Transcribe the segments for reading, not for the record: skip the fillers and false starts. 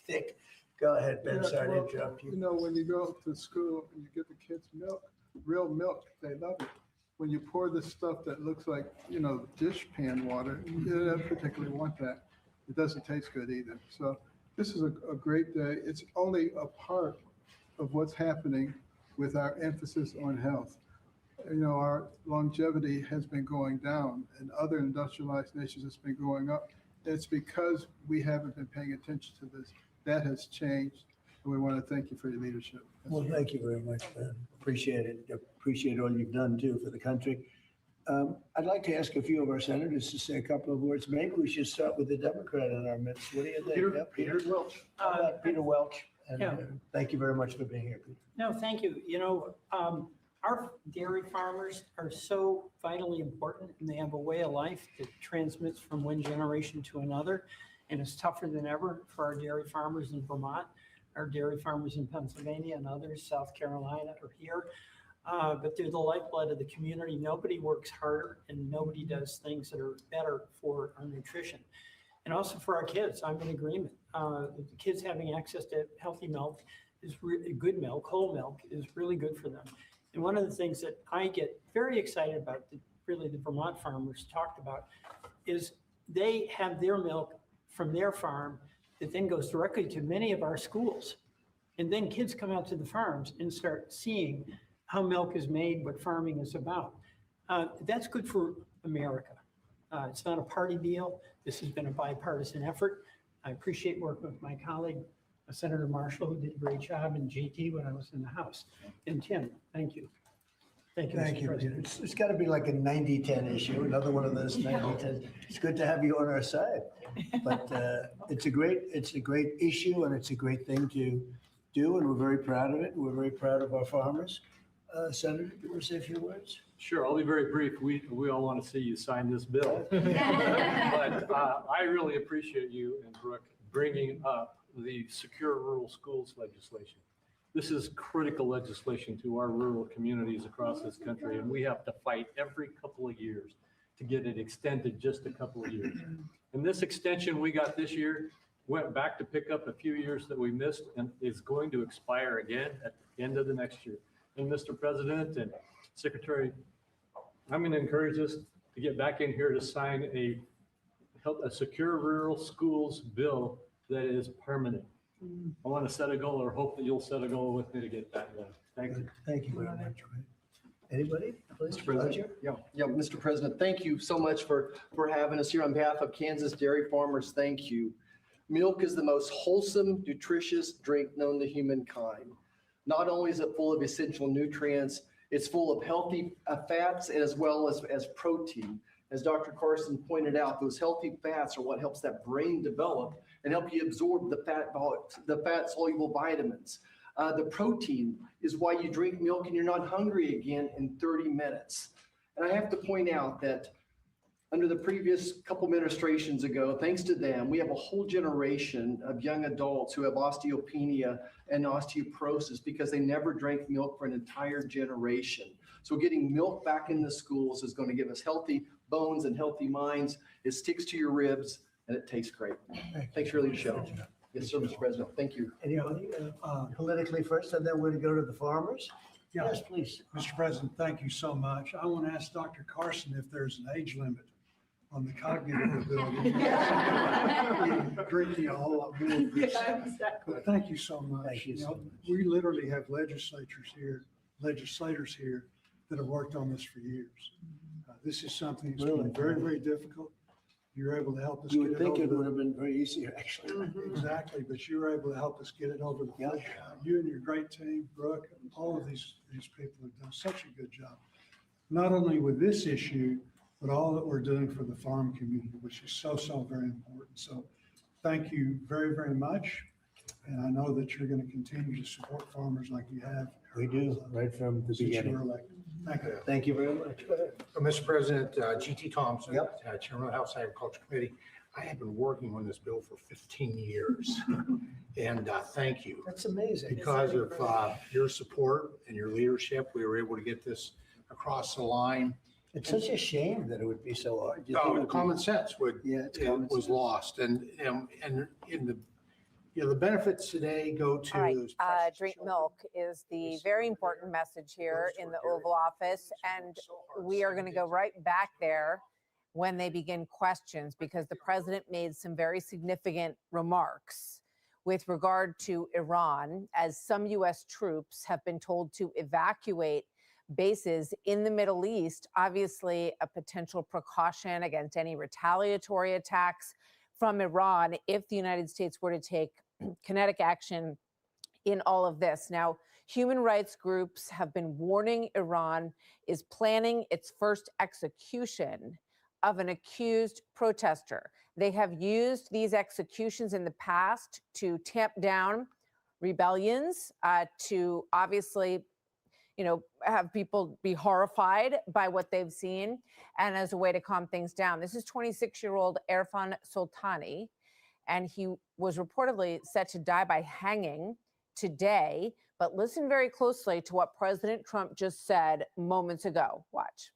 thick. Go ahead, Ben. Yeah, Sorry well, to interrupt you. You know, when you go to school and you get the kids milk, real milk, they love it. When you pour this stuff that looks like, you know, dish pan water, you don't particularly want that. It doesn't taste good either. So this is a great day. It's only a part of what's happening with our emphasis on health. You know, our longevity has been going down, and other industrialized nations it's been going up. It's because we haven't been paying attention to this. That has changed, and we want to thank you for your leadership. Well, thank you very much, Ben. Appreciate it. Appreciate all you've done too for the country. I'd like to ask a few of our senators to say a couple of words. Maybe we should start with the Democrat in our midst. What do you think? Peter Welch. How about Peter Welch? And Yeah. thank you very much for being here, Peter. No, thank you. You know, our dairy farmers are so vitally important, and they have a way of life that transmits from one generation to another. And it's tougher than ever for our dairy farmers in Vermont, our dairy farmers in Pennsylvania and others, South Carolina are here. But they're the lifeblood of the community. Nobody works harder and nobody does things that are better for our nutrition. And also for our kids, I'm in agreement. The kids having access to healthy milk is really good milk, whole milk is really good for them. And one of the things that I get very excited about, that really the Vermont farmers talked about, is they have their milk from their farm that then goes directly to many of our schools. And then kids come out to the farms and start seeing how milk is made, what farming is about. That's good for America. It's not a party deal. This has been a bipartisan effort. I appreciate working with my colleague, Senator Marshall, who did a great job, and JT when I was in the House. And Tim, thank you. Thank you, Thank Mr. you, Peter. President. It's got to be like a 90-10 issue, another one of those 90-10. It's good to have you on our side. But it's a great issue, and it's a great thing to do, and we're very proud of it. We're very proud of our farmers. Senator, do you want to say a few words? Sure, I'll be very brief. We all want to see you sign this bill. But I really appreciate you and Brooke bringing up the Secure Rural Schools legislation. This is critical legislation to our rural communities across this country, and we have to fight every couple of years to get it extended just a couple of years. And this extension we got this year went back to pick up a few years that we missed and is going to expire again at the end of the next year. And Mr. President and Secretary, I'm going to encourage us to get back in here to sign a Secure Rural Schools bill that is permanent. I want to set a goal, or hope that you'll set a goal with me to get that done. Thank you. Thank you very much. Anybody? Please, Mr. President. Roger? Yeah, Mr. President, thank you so much for having us here on behalf of Kansas dairy farmers. Thank you. Milk is the most wholesome, nutritious drink known to humankind. Not only is it full of essential nutrients, it's full of healthy fats as well as protein. As Dr. Carson pointed out, those healthy fats are what helps that brain develop and help you absorb the fat soluble vitamins. The protein is why you drink milk and you're not hungry again in 30 minutes. And I have to point out that under the previous couple administrations ago, thanks to them, we have a whole generation of young adults who have osteopenia and osteoporosis because they never drank milk for an entire generation. So getting milk back in the schools is going to give us healthy bones and healthy minds. It sticks to your ribs and it tastes great. Thanks for your leadership. Yes, sir, Mr. President. Thank you. Anybody? Politically first, and then we're going to go to the farmers. Yeah. Yes, please. Mr. President, thank you so much. I want to ask Dr. Carson if there's an age limit on the cognitive ability. Drinking a whole lot more of this. Yeah, exactly. But thank you so much. Thank you so much. We literally have legislators here that have worked on this for years. This is something that's been very, very difficult. You're able to help us You get would it think it over. would have been very easy, actually. Exactly, but you were able to help us get it over the finish line. You and your great team, Brooke, and all of these people have done such a good job. Not only with this issue, but all that we're doing for the farm community, which is so, so very important. So thank you very, very much. And I know that you're going to continue to support farmers like you have. We do, right from the Since you were beginning. elected. Thank you. Thank you very much. Go ahead. Mr. President, G.T. Thompson, Yep. Chairman of the House Agriculture Committee. I have been working on this bill for 15 years, and thank you. That's amazing. Because of your support and your leadership, we were able to get this across the line. It's such a shame that it would be so hard. Oh, common sense Yeah, it's common was sense. lost, and in You know, the benefits today go to. All right, those precious drink children. milk is the very important message here in the Oval Office. And we are going to go right back there when they begin questions, because the president made some very significant remarks with regard to Iran, as some U.S. troops have been told to evacuate bases in the Middle East, obviously a potential precaution against any retaliatory attacks from Iran if the United States were to take kinetic action in all of this. Now, human rights groups have been warning Iran is planning its first execution of an accused protester. They have used these executions in the past to tamp down rebellions, to obviously, have people be horrified by what they've seen, and as a way to calm things down. This is 26-year-old Erfan Soltani, and he was reportedly set to die by hanging today. But listen very closely to what President Trump just said moments ago. Watch.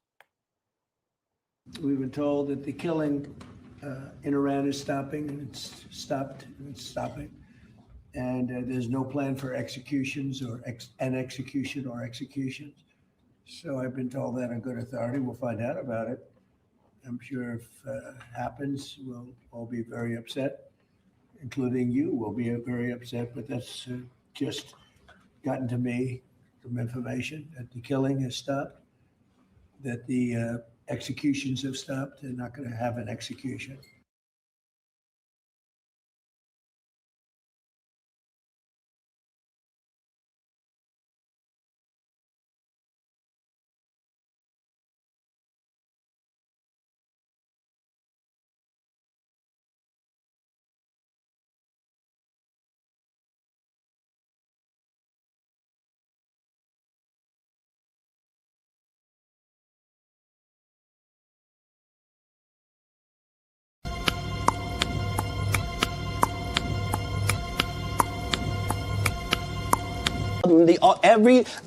We've been told that the killing in Iran is stopping, and it's stopped, and it's stopping. And there's no plan for executions or an execution or executions. So I've been told that on good authority. We'll find out about it. I'm sure if it happens, we'll all be very upset, including you will be very upset. But that's just gotten to me, some information that the killing has stopped, that the executions have stopped. They're not going to have an execution.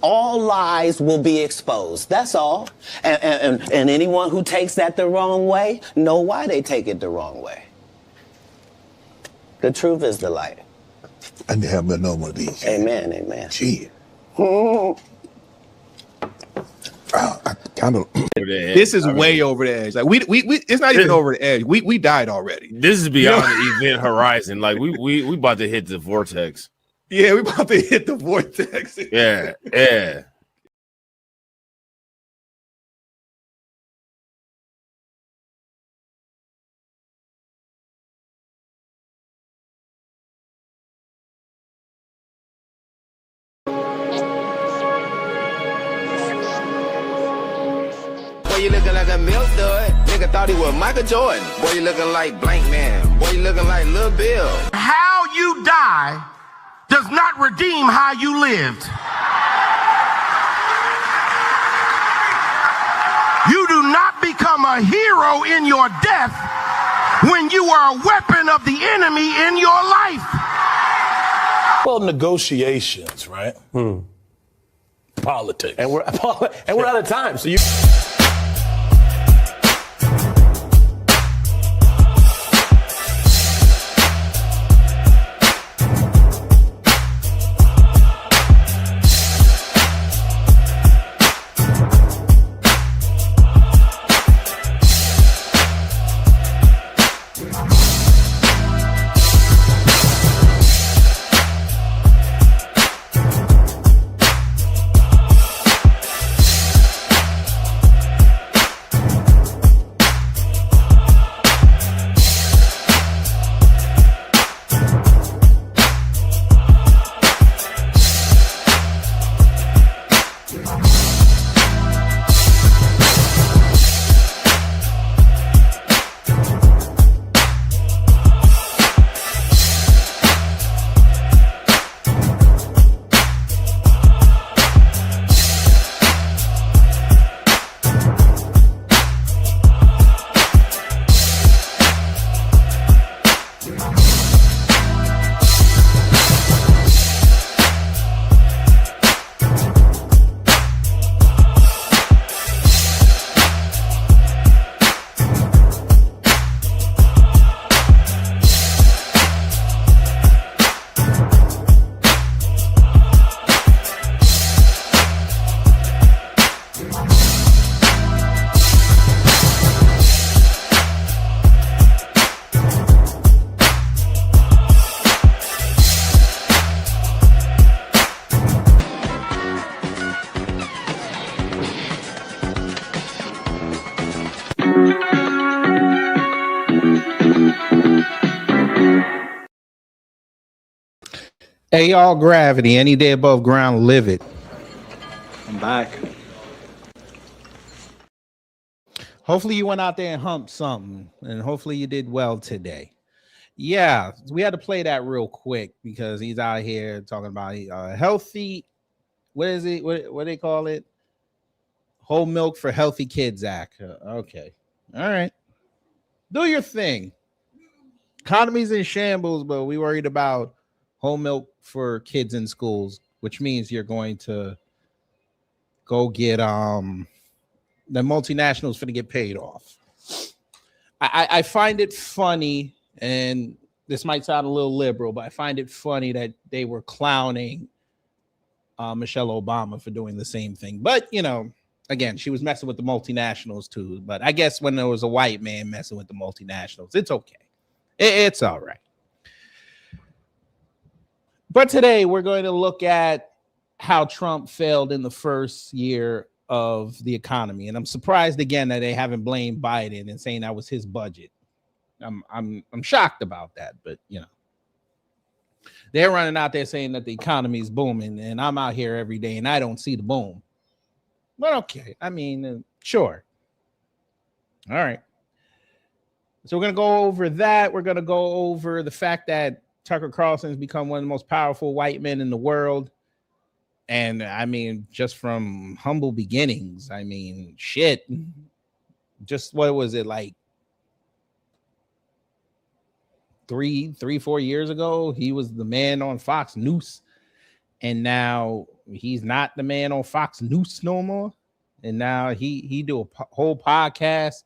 All lies will be exposed. That's all. And anyone who takes that the wrong way, know why they take it the wrong way. The truth is the light. I need to have another one of these. Amen, amen. Gee. I kind of. This is way over the edge. Like we it's not even over the edge. We died already. This is beyond the event horizon. Like we about to hit the vortex. Yeah, we about to hit the vortex. Yeah. Boy, you looking like a milk dud. Nigga thought he was Michael Jordan. Boy, you looking like Blank Man. Boy, you looking like Lil Bill. How you die does not redeem how you lived. You do not become a hero in your death when you are a weapon of the enemy in your life. Well, negotiations, right? Politics. And we're out of time. So you. Hey, y'all, gravity. Any day above ground, live it. I'm back. Hopefully you went out there and humped something, and hopefully you did well today. Yeah, we had to play that real quick because he's out here talking about healthy. What is it? What do they call it? Whole Milk for Healthy Kids Act. Okay, all right. Do your thing. Economy's in shambles, but we worried about whole milk for kids in schools, which means you're going to go get the multinationals for to get paid off. I find it funny, and this might sound a little liberal, but I find it funny that they were clowning Michelle Obama for doing the same thing. But, you know, again, she was messing with the multinationals too. But I guess when there was a white man messing with the multinationals, it's okay. It's all right. But today we're going to look at how Trump failed in the first year of the economy. And I'm surprised again that they haven't blamed Biden and saying that was his budget. I'm shocked about that, but you know, they're running out there saying that the economy is booming, and I'm out here every day and I don't see the boom. But okay, I mean, sure. All right. So we're going to go over that. We're going to go over the fact that Tucker Carlson has become one of the most powerful white men in the world. And I mean, just from humble beginnings, I mean, shit. Just what was it like 4 years ago? He was the man on Fox News. And now he's not the man on Fox News no more. And now he do a whole podcast.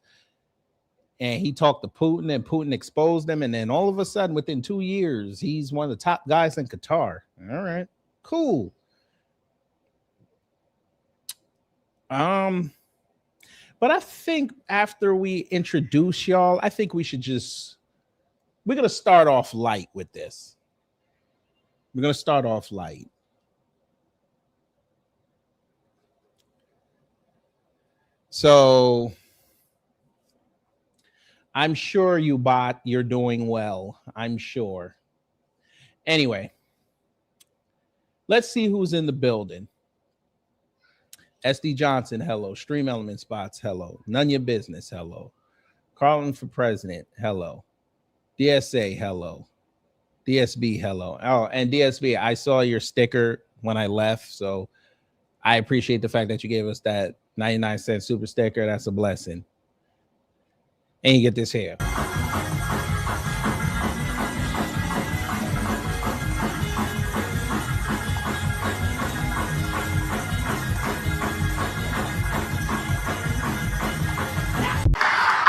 And he talked to Putin, and Putin exposed him. And then all of a sudden, within 2 years, he's one of the top guys in Qatar. All right, cool. But I think after we introduce y'all, I think we're going to start off light with this. We're going to start off light. So I'm sure you bot, you're doing well. I'm sure. Anyway, let's see who's in the building. SD Johnson, hello. Stream Element Spots, hello. None Your Business, hello. Carlin for President, hello. DSA, hello. DSB, hello. Oh, and DSB, I saw your sticker when I left, so I appreciate the fact that you gave us that 99-cent super sticker. That's a blessing. And you get this here.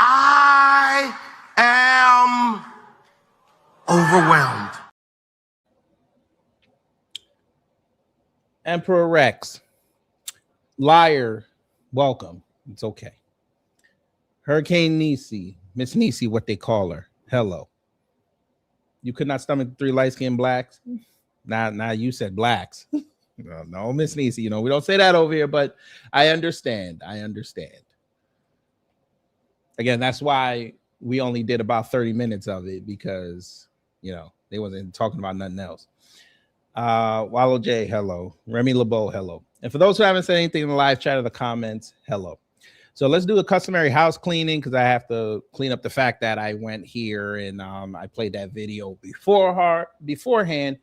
I am overwhelmed. Emperor Rex. Liar. Welcome. It's okay. Hurricane Niecy. Miss Niecy, what they call her. Hello. You could not stomach 3 light-skinned blacks? Now you said blacks. No, Miss Niecy, you know, we don't say that over here, but I understand. I understand. Again, that's why we only did about 30 minutes of it, because, you know, they wasn't talking about nothing else. Wallow J, hello. Remy LeBeau, hello. And for those who haven't said anything in the live chat or the comments, hello. So let's do a customary house cleaning, because I have to clean up the fact that I went here and I played that video beforehand.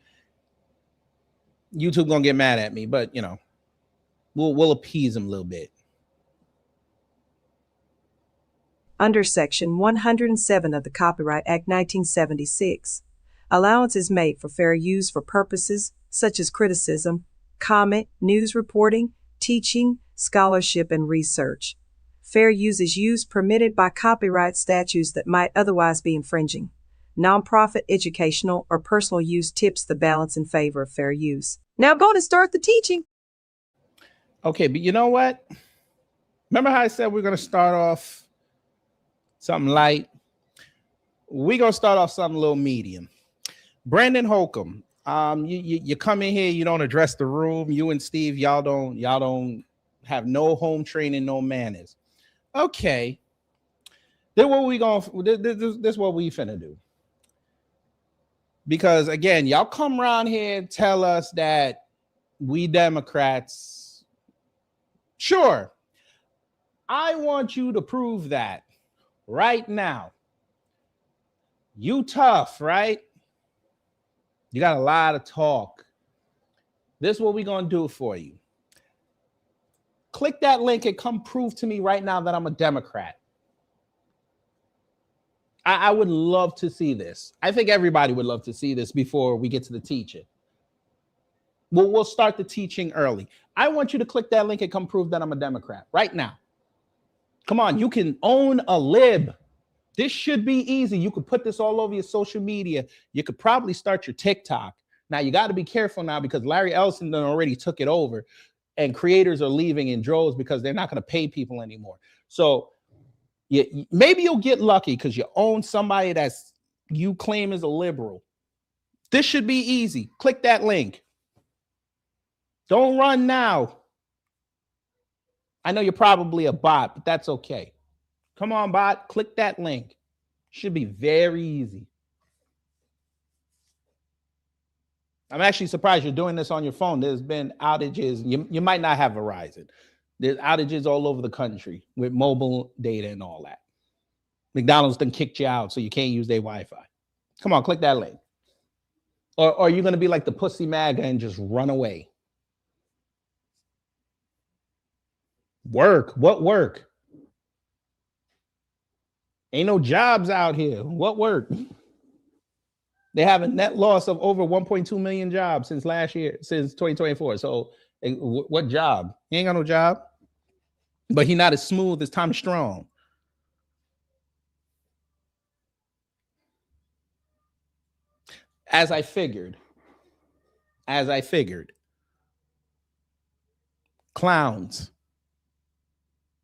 YouTube gonna get mad at me, but you know, we'll appease them a little bit. Under Section 107 of the Copyright Act 1976, allowance is made for fair use for purposes such as criticism, comment, news reporting, teaching, scholarship, and research. Fair use is use permitted by copyright statutes that might otherwise be infringing. Nonprofit, educational, or personal use tips the balance in favor of fair use. Now go to start the teaching. Okay, but you know what? Remember how I said we're going to start off something light? We're going to start off something a little medium. Brandon Holcomb, you come in here, you don't address the room. You and Steve, y'all don't have no home training, no manners. Okay. Then what we going? This is what we finna do. Because again, y'all come around here and tell us that we Democrats, sure, I want you to prove that right now. You tough, right? You got a lot of talk. This is what we're going to do for you. Click that link and come prove to me right now that I'm a Democrat. I would love to see this. I think everybody would love to see this before we get to the teaching. We'll start the teaching early. I want you to click that link and come prove that I'm a Democrat right now. Come on, you can own a lib. This should be easy. You could put this all over your social media. You could probably start your TikTok. Now, you got to be careful now because Larry Ellison already took it over and creators are leaving in droves because they're not going to pay people anymore. So maybe you'll get lucky because you own somebody that's you claim is a liberal. This should be easy. Click that link. Don't run now. I know you're probably a bot, but that's okay. Come on, bot. Click that link. Should be very easy. I'm actually surprised you're doing this on your phone. There's been outages. You might not have Verizon. There's outages all over the country with mobile data and all that. McDonald's done kicked you out, so you can't use their Wi-Fi. Come on, click that link. Or are you going to be like the pussy MAGA and just run away? Work. What work? Ain't no jobs out here. What work? They have a net loss of over 1.2 million jobs since last year, since 2024. So what job? He ain't got no job. But he not as smooth as Tommy Strong. As I figured. Clowns.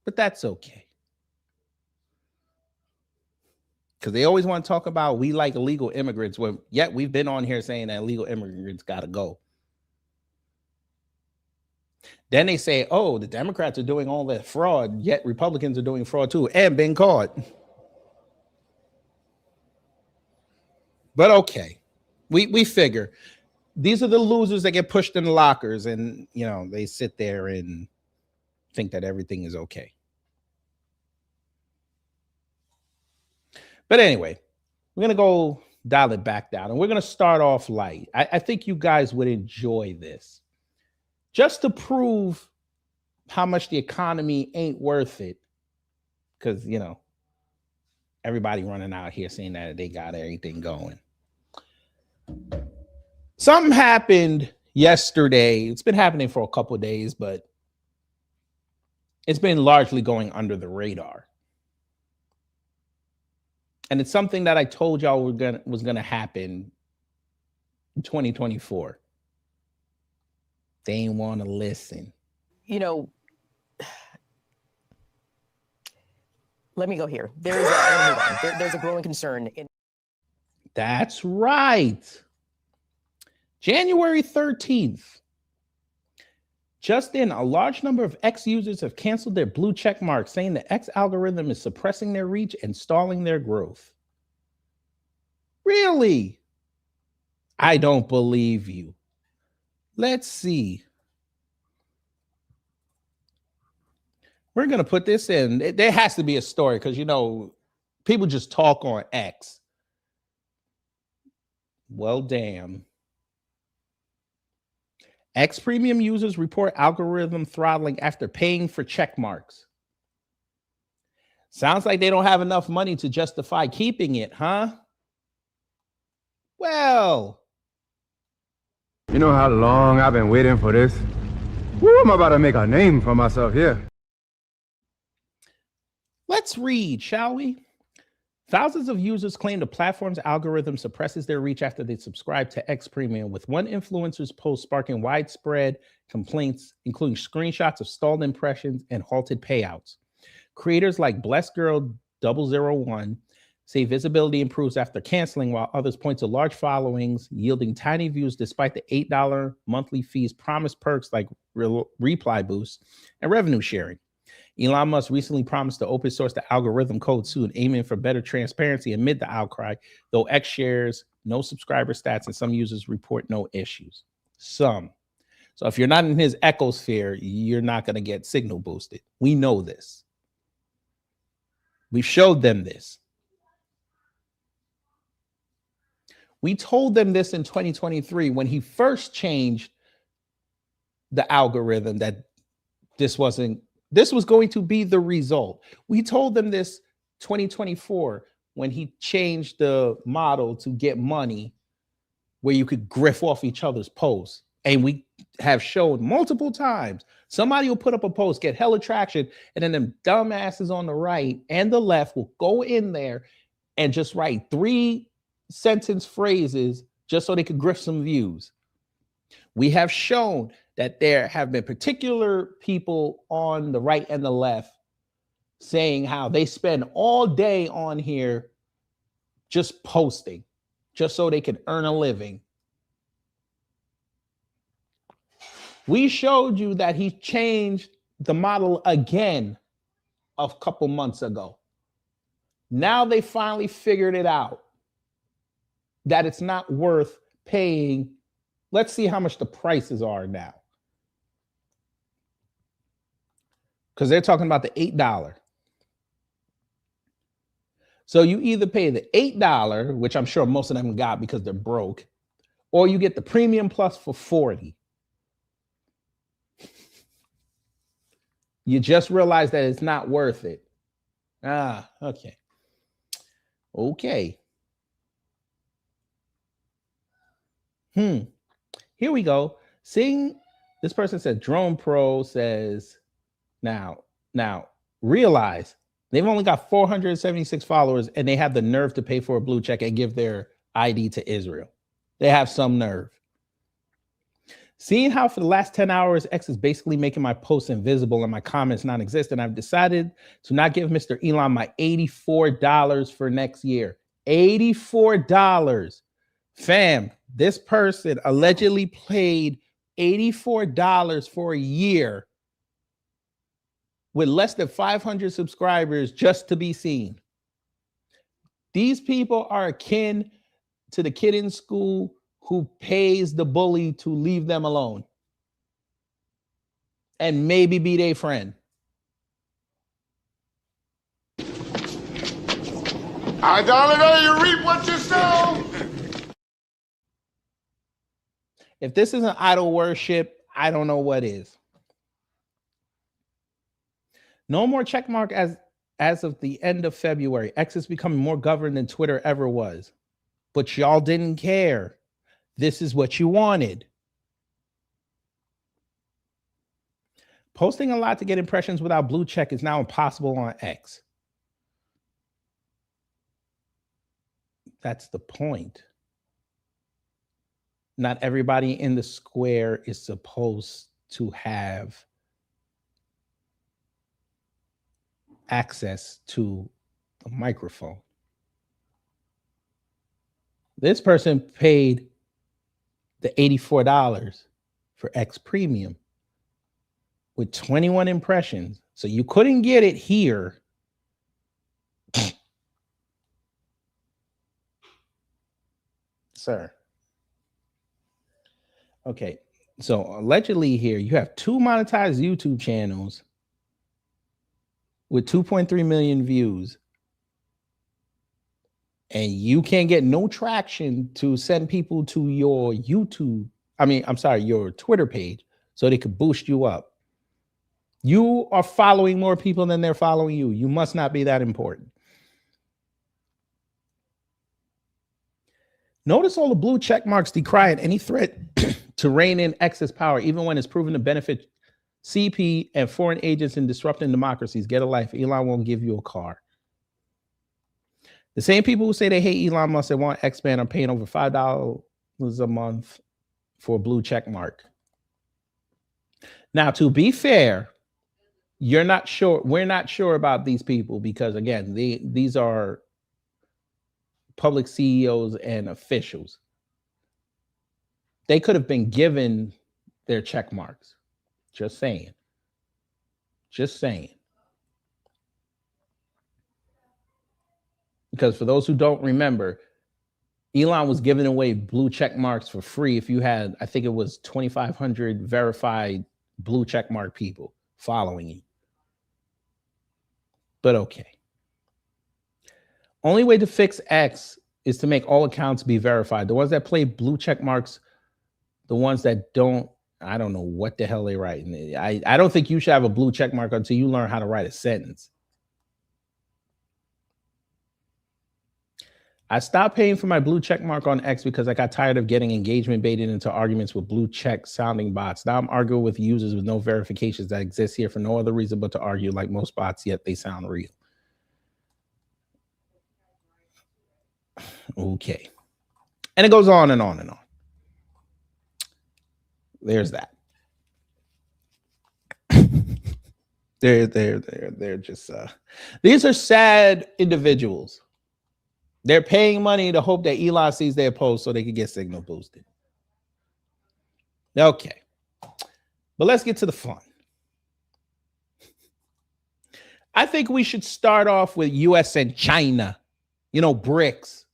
But that's okay. Because they always want to talk about we like illegal immigrants, when yet we've been on here saying that illegal immigrants got to go. Then they say, oh, the Democrats are doing all that fraud, yet Republicans are doing fraud too, and being caught. But okay, we figure these are the losers that get pushed in the lockers, and you know they sit there and think that everything is okay. But anyway, we're going to go dial it back down, and we're going to start off light. I think you guys would enjoy this. Just to prove how much the economy ain't worth it, because, you know, everybody running out here saying that they got everything going. Something happened yesterday. It's been happening for a couple of days, but it's been largely going under the radar. And it's something that I told y'all was gonna happen in 2024. They ain't want to listen. You know, let me go here. There's a growing concern. That's right. January 13th. Just in, a large number of X users have canceled their blue check marks, saying the X algorithm is suppressing their reach and stalling their growth. Really? I don't believe you. Let's see. We're going to put this in. There has to be a story because, you know, people just talk on X. Well, damn. X Premium users report algorithm throttling after paying for check marks. Sounds like they don't have enough money to justify keeping it, huh? Well. You know how long I've been waiting for this? Woo, I'm about to make a name for myself here. Let's read, shall we? Thousands of users claim the platform's algorithm suppresses their reach after they subscribe to X Premium, with one influencer's post sparking widespread complaints, including screenshots of stalled impressions and halted payouts. Creators like Blessed Girl 001 say visibility improves after canceling, while others point to large followings yielding tiny views despite the $8 monthly fees, promised perks like reply boosts and revenue sharing. Elon Musk recently promised to open source the algorithm code soon, aiming for better transparency amid the outcry, though X shares no subscriber stats, and some users report no issues. Some. So if you're not in his ecosphere, you're not going to get signal boosted. We know this. We showed them this. We told them this in 2023 when he first changed the algorithm that this was going to be the result. We told them this 2024 when he changed the model to get money where you could griff off each other's posts. And we have shown multiple times, somebody will put up a post, get hella traction, and then them dumbasses on the right and the left will go in there and just write 3-sentence phrases just so they could griff some views. We have shown that there have been particular people on the right and the left saying how they spend all day on here just posting, just so they can earn a living. We showed you that he changed the model again a couple months ago. Now they finally figured it out that it's not worth paying. Let's see how much the prices are now. Because they're talking about the $8. So you either pay the $8, which I'm sure most of them got because they're broke, or you get the premium plus for $40. You just realize that it's not worth it. Okay. Okay. Here we go. Seeing this person said Drone Pro says now realize they've only got 476 followers and they have the nerve to pay for a blue check and give their ID to Israel. They have some nerve. Seeing how for the last 10 hours, X is basically making my posts invisible and my comments non-existent, I've decided to not give Mr. Elon my $84 for next year. $84. Fam, this person allegedly paid $84 for a year with less than 500 subscribers just to be seen. These people are akin to the kid in school who pays the bully to leave them alone and maybe be their friend. Idolatry, you reap what you sow. If this isn't idol worship, I don't know what is. No more checkmark as of the end of February. X is becoming more governed than Twitter ever was. But y'all didn't care. This is what you wanted. Posting a lot to get impressions without blue check is now impossible on X. That's the point. Not everybody in the square is supposed to have access to a microphone. This person paid the $84 for X Premium with 21 impressions. So you couldn't get it here. Sir. Okay. So allegedly here, you have 2 monetized YouTube channels with 2.3 million views. And you can't get no traction to send people to your your Twitter page so they could boost you up. You are following more people than they're following you. You must not be that important. Notice all the blue check marks decrying any threat to rein in X's power, even when it's proven to benefit CP and foreign agents in disrupting democracies. Get a life. Elon won't give you a car. The same people who say they hate Elon Musk and want X-Man are paying over $5 a month for a blue check mark. Now, to be fair, we're not sure about these people because, again, these are public CEOs and officials. They could have been given their check marks. Just saying. Just saying. Because for those who don't remember, Elon was giving away blue check marks for free if you had, I think it was 2,500 verified blue check mark people following you. But okay. Only way to fix X is to make all accounts be verified. The ones that play blue check marks, the ones that don't, I don't know what the hell they write. I don't think you should have a blue check mark until you learn how to write a sentence. I stopped paying for my blue check mark on X because I got tired of getting engagement baited into arguments with blue check sounding bots. Now I'm arguing with users with no verifications that exist here for no other reason but to argue like most bots, yet they sound real. Okay. And it goes on and on and on. There's that. They're just these are sad individuals. They're paying money to hope that Elon sees their post so they can get signal boosted. Okay. But let's get to the fun. I think we should start off with US and China. You know, BRICS.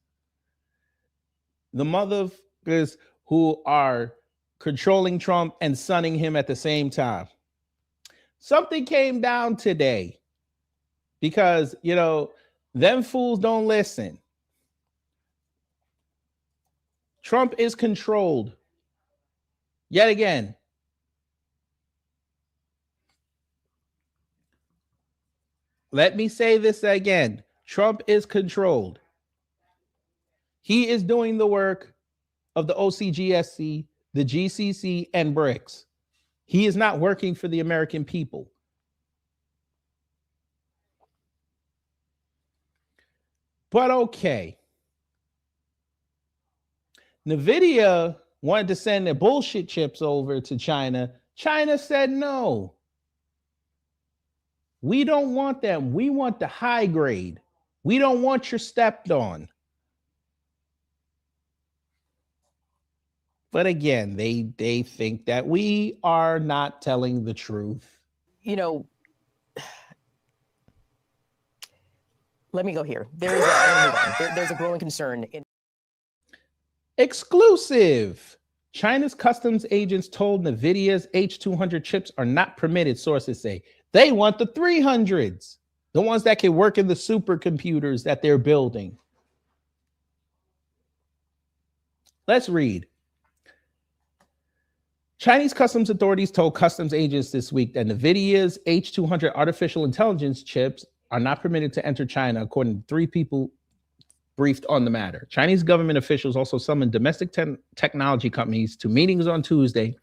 The motherfuckers who are controlling Trump and sunning him at the same time. Something came down today because, you know, them fools don't listen. Trump is controlled. Yet again. Let me say this again. Trump is controlled. He is doing the work of the OCGSC, the GCC, and BRICS. He is not working for the American people. But okay. NVIDIA wanted to send their bullshit chips over to China. China said no. We don't want them. We want the high grade. We don't want your stepped on. But again, they think that we are not telling the truth. You know, let me go here. There's a growing concern in exclusive. China's customs agents told NVIDIA's H200 chips are not permitted, sources say. They want the 300s, the ones that can work in the supercomputers that they're building. Let's read. Chinese customs authorities told customs agents this week that NVIDIA's H200 artificial intelligence chips are not permitted to enter China, according to 3 people briefed on the matter. Chinese government officials also summoned domestic technology companies to meetings on Tuesday,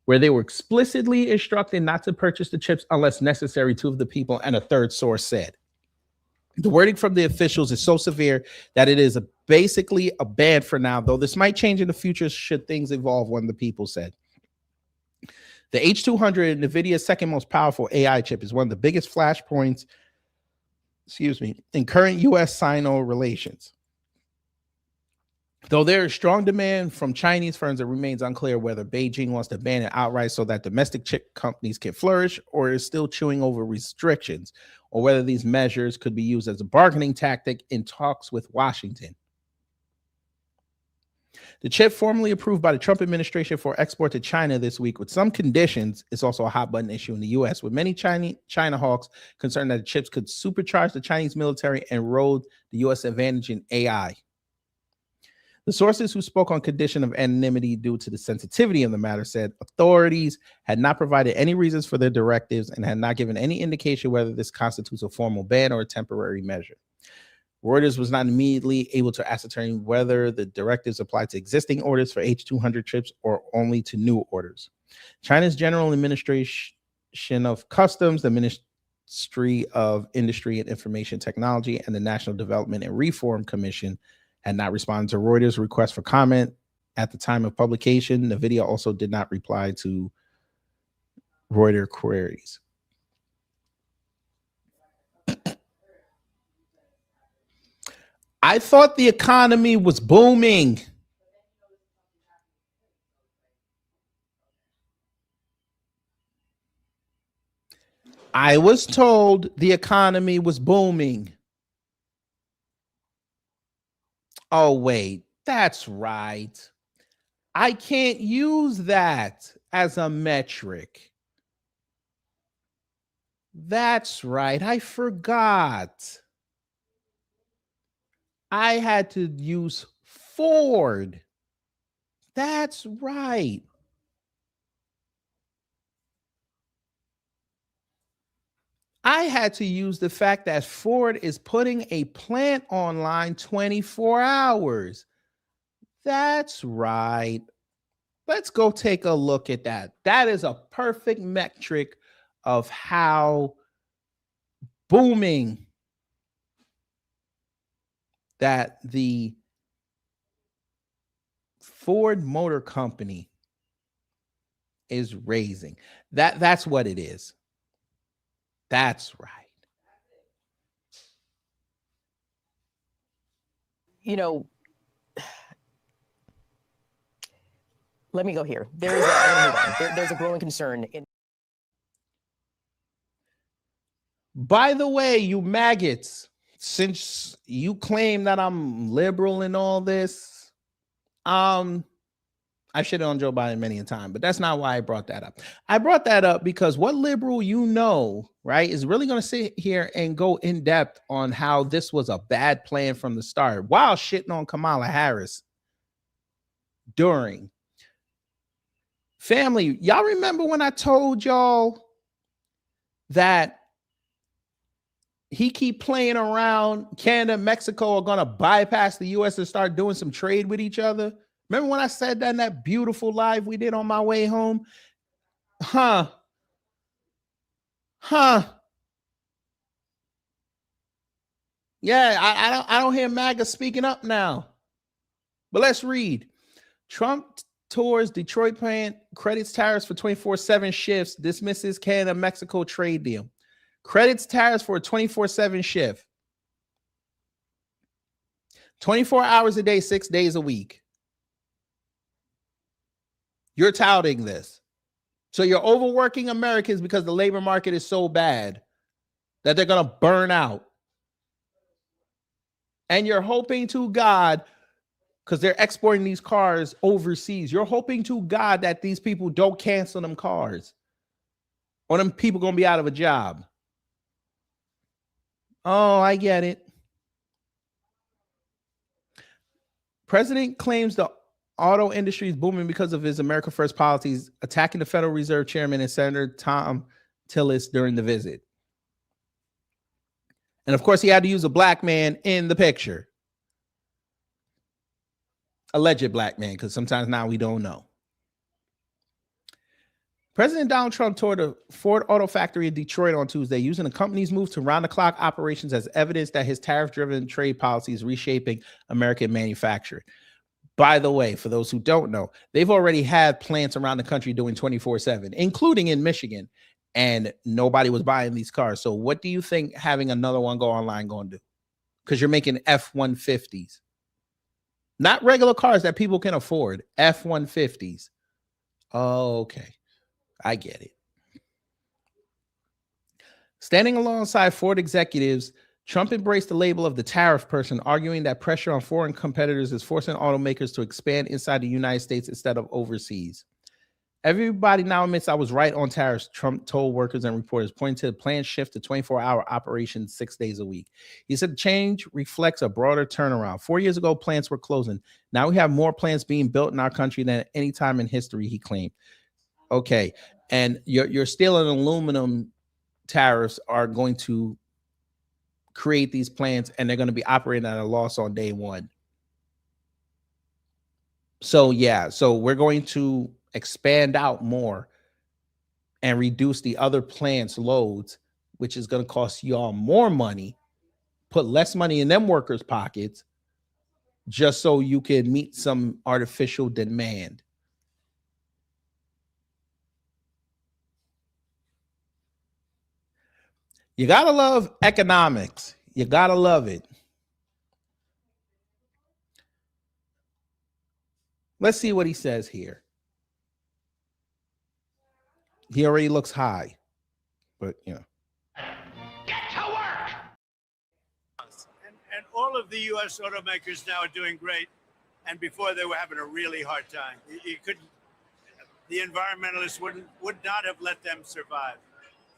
where they were explicitly instructed not to purchase the chips unless necessary, 2 of the people and a 3rd source said. The wording from the officials is so severe that it is basically a ban for now, though this might change in the future should things evolve, one of the people said. The H200, NVIDIA's second most powerful AI chip, is one of the biggest flashpoints, in current U.S.-Sino relations. Though there is strong demand from Chinese firms, it remains unclear whether Beijing wants to ban it outright so that domestic chip companies can flourish, or is still chewing over restrictions, or whether these measures could be used as a bargaining tactic in talks with Washington. The chip formally approved by the Trump administration for export to China this week with some conditions is also a hot button issue in the U.S., with many China hawks concerned that the chips could supercharge the Chinese military and erode the U.S. advantage in AI. The sources who spoke on condition of anonymity due to the sensitivity of the matter said authorities had not provided any reasons for their directives and had not given any indication whether this constitutes a formal ban or a temporary measure. Reuters was not immediately able to ascertain whether the directives apply to existing orders for H200 chips or only to new orders. China's General Administration of Customs, the Ministry of Industry and Information Technology, and the National Development and Reform Commission had not responded to Reuters' request for comment at the time of publication. The video also did not reply to Reuters queries. I thought the economy was booming. I was told the economy was booming. Oh, wait. That's right. I can't use that as a metric. That's right. I forgot. I had to use Ford. That's right. I had to use the fact that Ford is putting a plant online 24 hours. That's right. Let's go take a look at that. That is a perfect metric of how booming that the Ford Motor Company is raising. That's what it is. That's right. You know, let me go here. There's a growing concern in. By the way, you maggots, since you claim that I'm liberal in all this, I shit on Joe Biden many a time, but that's not why I brought that up. I brought that up because what liberal you know, right, is really going to sit here and go in depth on how this was a bad plan from the start while shitting on Kamala Harris during. Family, y'all remember when I told y'all that he keep playing around, Canada, Mexico are going to bypass the U.S. and start doing some trade with each other? Remember when I said that in that beautiful live we did on my way home? Huh. Yeah, I don't hear MAGA speaking up now. But let's read. Trump tours Detroit plant, credits tariffs for 24/7 shifts, dismisses Canada-Mexico trade deal. Credits tariffs for a 24/7 shift. 24 hours a day, 6 days a week. You're touting this. So you're overworking Americans because the labor market is so bad that they're going to burn out. And you're hoping to God, because they're exporting these cars overseas, you're hoping to God that these people don't cancel them cars or them people going to be out of a job. Oh, I get it. President claims the auto industry is booming because of his America First policies, attacking the Federal Reserve Chairman and Senator Tom Tillis during the visit. And of course, he had to use a black man in the picture. Alleged black man, because sometimes now we don't know. President Donald Trump toured a Ford auto factory in Detroit on Tuesday, using the company's move to round-the-clock operations as evidence that his tariff-driven trade policy is reshaping American manufacturing. By the way, for those who don't know, they've already had plants around the country doing 24/7, including in Michigan, and nobody was buying these cars. So what do you think having another one go online going to do? Because you're making F-150s. Not regular cars that people can afford, F-150s. Oh, okay. I get it. Standing alongside Ford executives, Trump embraced the label of the tariff person, arguing that pressure on foreign competitors is forcing automakers to expand inside the United States instead of overseas. Everybody now admits I was right on tariffs, Trump told workers and reporters, pointing to the planned shift to 24-hour operations 6 days a week. He said the change reflects a broader turnaround. 4 years ago, plants were closing. Now we have more plants being built in our country than at any time in history, he claimed. Okay, and your steel and aluminum tariffs are going to create these plants, and they're going to be operating at a loss on day one. So yeah, so we're going to expand out more and reduce the other plants' loads, which is going to cost y'all more money, put less money in them workers' pockets, just so you can meet some artificial demand. You got to love economics. You got to love it. Let's see what he says here. He already looks high, but you know. Get to work! And all of the U.S. automakers now are doing great. and before they were having a really hard time. You couldn't. The environmentalists would not have let them survive.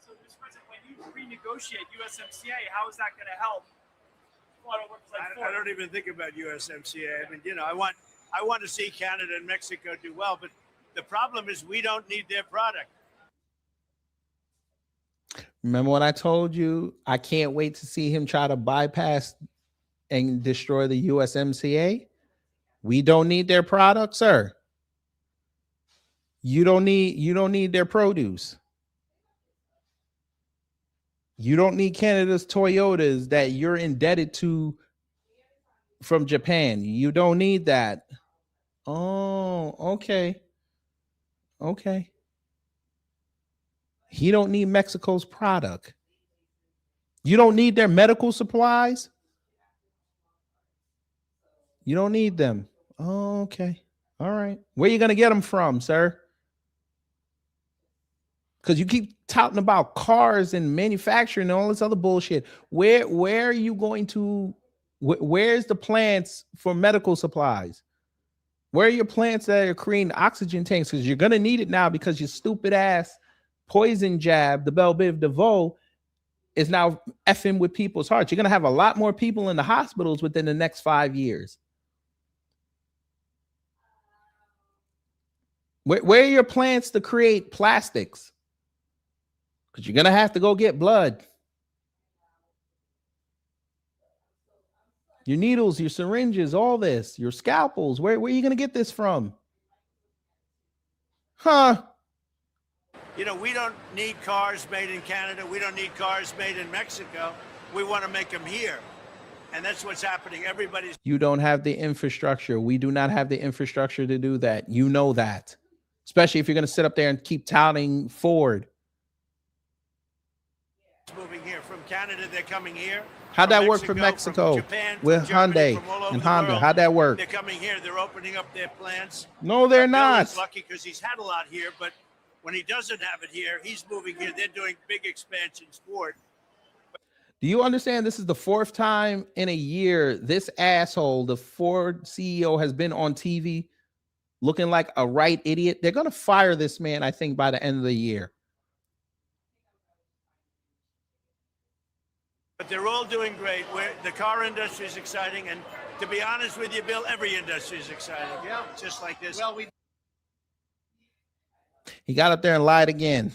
So, Mr. President, when you renegotiate USMCA, how is that going to help auto workers like Ford? I don't even think about USMCA. I mean, I want to see Canada and Mexico do well, but the problem is we don't need their product. Remember what I told you? I can't wait to see him try to bypass and destroy the USMCA. We don't need their product, sir. You don't need their produce. You don't need Canada's Toyotas that you're indebted to from Japan. You don't need that. Oh, okay. Okay. He don't need Mexico's product. You don't need their medical supplies. You don't need them. Oh, okay. All right. Where are you going to get them from, sir? Because you keep touting about cars and manufacturing and all this other bullshit. Where are you going to, where's the plants for medical supplies? Where are your plants that are creating oxygen tanks? Because you're going to need it now because your stupid ass poison jab, the Belle Biv DeVoe, is now effing with people's hearts. You're going to have a lot more people in the hospitals within the next 5 years. Where are your plants to create plastics? Because you're going to have to go get blood. Your needles, your syringes, all this, your scalpels. Where are you going to get this from? Huh? We don't need cars made in Canada. We don't need cars made in Mexico. We want to make them here. And that's what's happening. Everybody's. You don't have the infrastructure. We do not have the infrastructure to do that. You know that. Especially if you're going to sit up there and keep touting Ford. Moving here from Canada, they're coming here. How'd that work for Mexico with Hyundai and Honda? How'd that work? They're coming here. They're opening up their plants. No, they're not. He's lucky because he's had a lot here, but when he doesn't have it here, he's moving here. They're doing big expansions for it. Do you understand this is the 4th time in a year this asshole, the Ford CEO, has been on TV looking like a right idiot? They're going to fire this man, I think, by the end of the year. But they're all doing great. The car industry is exciting. And to be honest with you, Bill, every industry is exciting. Yeah, just like this. Well, He got up there and lied again.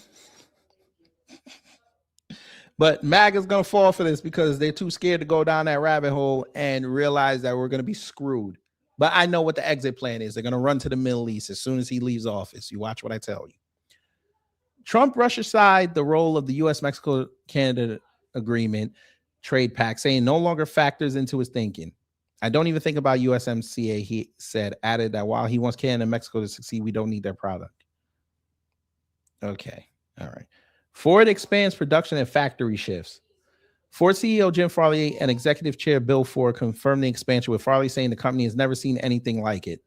But MAGA's going to fall for this because they're too scared to go down that rabbit hole and realize that we're going to be screwed. But I know what the exit plan is. They're going to run to the Middle East as soon as he leaves office. You watch what I tell you. Trump brushed aside the role of the U.S.-Mexico-Canada agreement trade pact, saying no longer factors into his thinking. I don't even think about USMCA, he added that while he wants Canada and Mexico to succeed, we don't need their product. Okay. All right. Ford expands production and factory shifts. Ford CEO Jim Farley and Executive Chair Bill Ford confirmed the expansion, with Farley saying the company has never seen anything like it.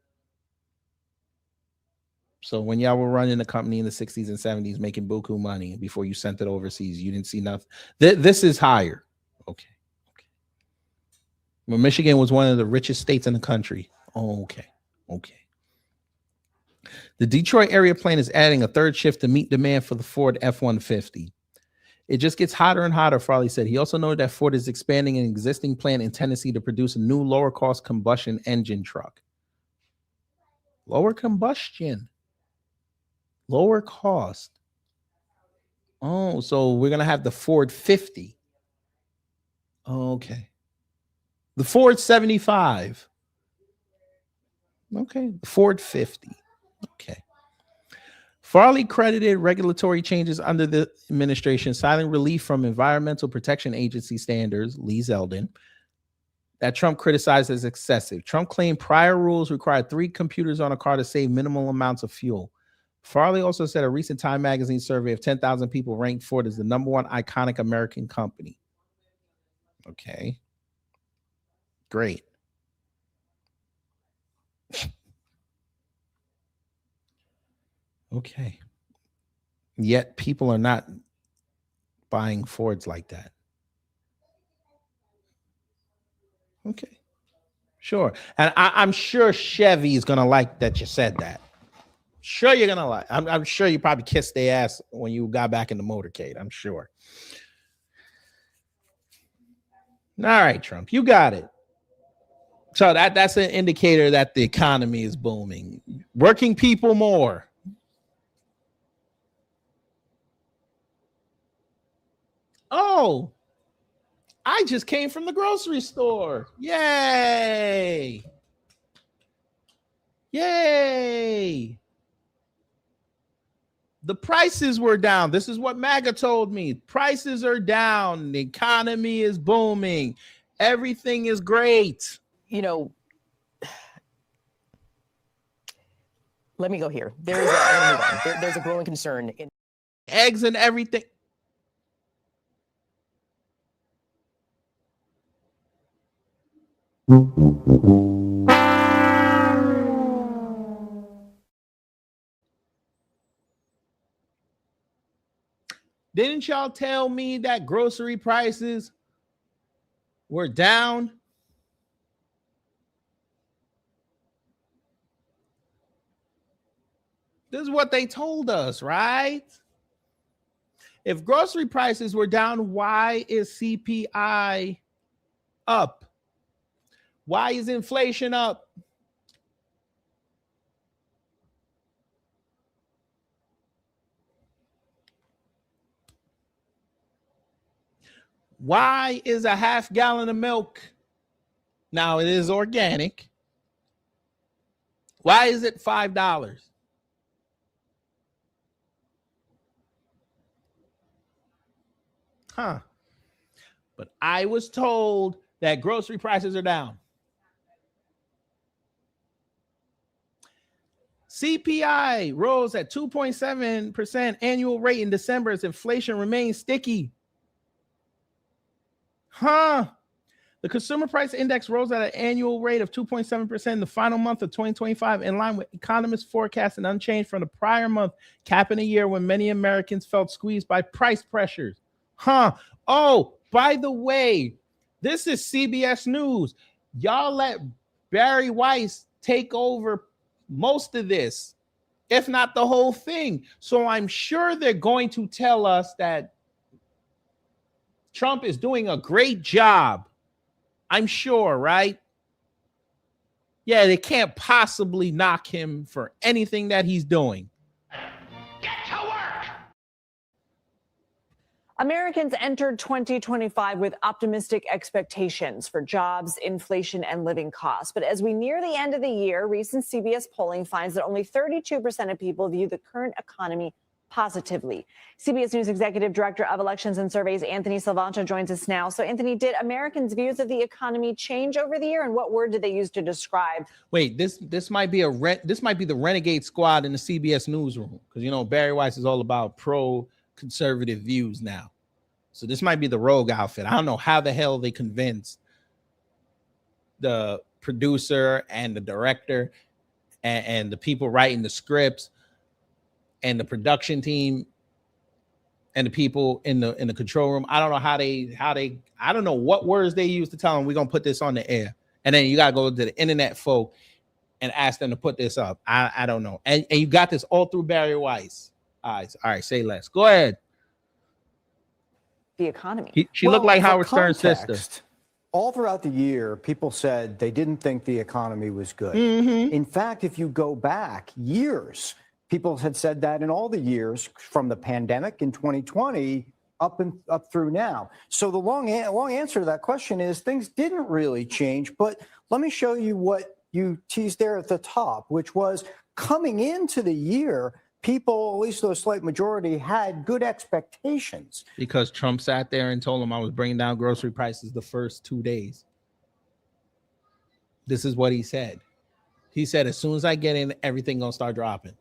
So when y'all were running the company in the 60s and 70s, making buku money before you sent it overseas, you didn't see nothing. This is higher. Okay. Okay. Well, Michigan was one of the richest states in the country. Oh, okay. Okay. The Detroit area plant is adding a 3rd shift to meet demand for the Ford F-150. It just gets hotter and hotter, Farley said. He also noted that Ford is expanding an existing plant in Tennessee to produce a new lower cost combustion engine truck. Lower combustion. Lower cost. Oh, so we're going to have the Ford 50. Okay. The Ford 75. Okay. The Ford 50. Okay. Farley credited regulatory changes under the administration, citing relief from Environmental Protection Agency standards, Lee Zeldin, that Trump criticized as excessive. Trump claimed prior rules required 3 computers on a car to save minimal amounts of fuel. Farley also said a recent Time magazine survey of 10,000 people ranked Ford as the #1 iconic American company. Okay. Great. Okay. Yet people are not buying Fords like that. Okay. Sure. And I'm sure Chevy is going to like that you said that. Sure you're going to like. I'm sure you probably kissed their ass when you got back in the motorcade. I'm sure. All right, Trump, you got it. So that's an indicator that the economy is booming. Working people more. Oh, I just came from the grocery store. Yay. Yay. The prices were down. This is what MAGA told me. Prices are down. The economy is booming. Everything is great. You know, let me go here. There's a growing concern in eggs and everything. Didn't y'all tell me that grocery prices were down? This is what they told us, right? If grocery prices were down, why is CPI up? Why is inflation up? Why is a half gallon of milk? Now it is organic. Why is it $5? Huh. But I was told that grocery prices are down. CPI rose at 2.7% annual rate in December as inflation remains sticky. Huh. The consumer price index rose at an annual rate of 2.7% in the final month of 2025, in line with economists' forecasts and unchanged from the prior month, capping a year when many Americans felt squeezed by price pressures. Huh. Oh, by the way, this is CBS News. Y'all let Barry Weiss take over most of this, if not the whole thing. So I'm sure they're going to tell us that Trump is doing a great job. I'm sure, right? Yeah, they can't possibly knock him for anything that he's doing. Americans entered 2025 with optimistic expectations for jobs, inflation, and living costs. But as we near the end of the year, recent CBS polling finds that only 32% of people view the current economy positively. CBS News Executive Director of Elections and Surveys, Anthony Salvanto, joins us now. So, Anthony, did Americans' views of the economy change over the year, and what word did they use to describe? Wait, this might be the renegade squad in the CBS newsroom, because you know Barry Weiss is all about pro-conservative views now. So this might be the rogue outfit. I don't know how the hell they convinced the producer and the director and the people writing the scripts and the production team and the people in the control room. I don't know how they I don't know what words they use to tell them we're gonna put this on the air. And then you gotta go to the internet folk and ask them to put this up. I don't know. And you got this all through Barry Weiss eyes. All right, say less. Go ahead. The economy. She looked like Howard Stern's sister. All throughout the year, people said they didn't think the economy was good. Mm-hmm. In fact, if you go back years, people had said that in all the years from the pandemic in 2020 up through now. So the long answer to that question is things didn't really change. But let me show you what you teased there at the top, which was coming into the year, people, at least a slight majority, had good expectations. Because Trump sat there and told him I was bringing down grocery prices the first 2 days. This is what he said. He said, as soon as I get in, everything gonna start dropping.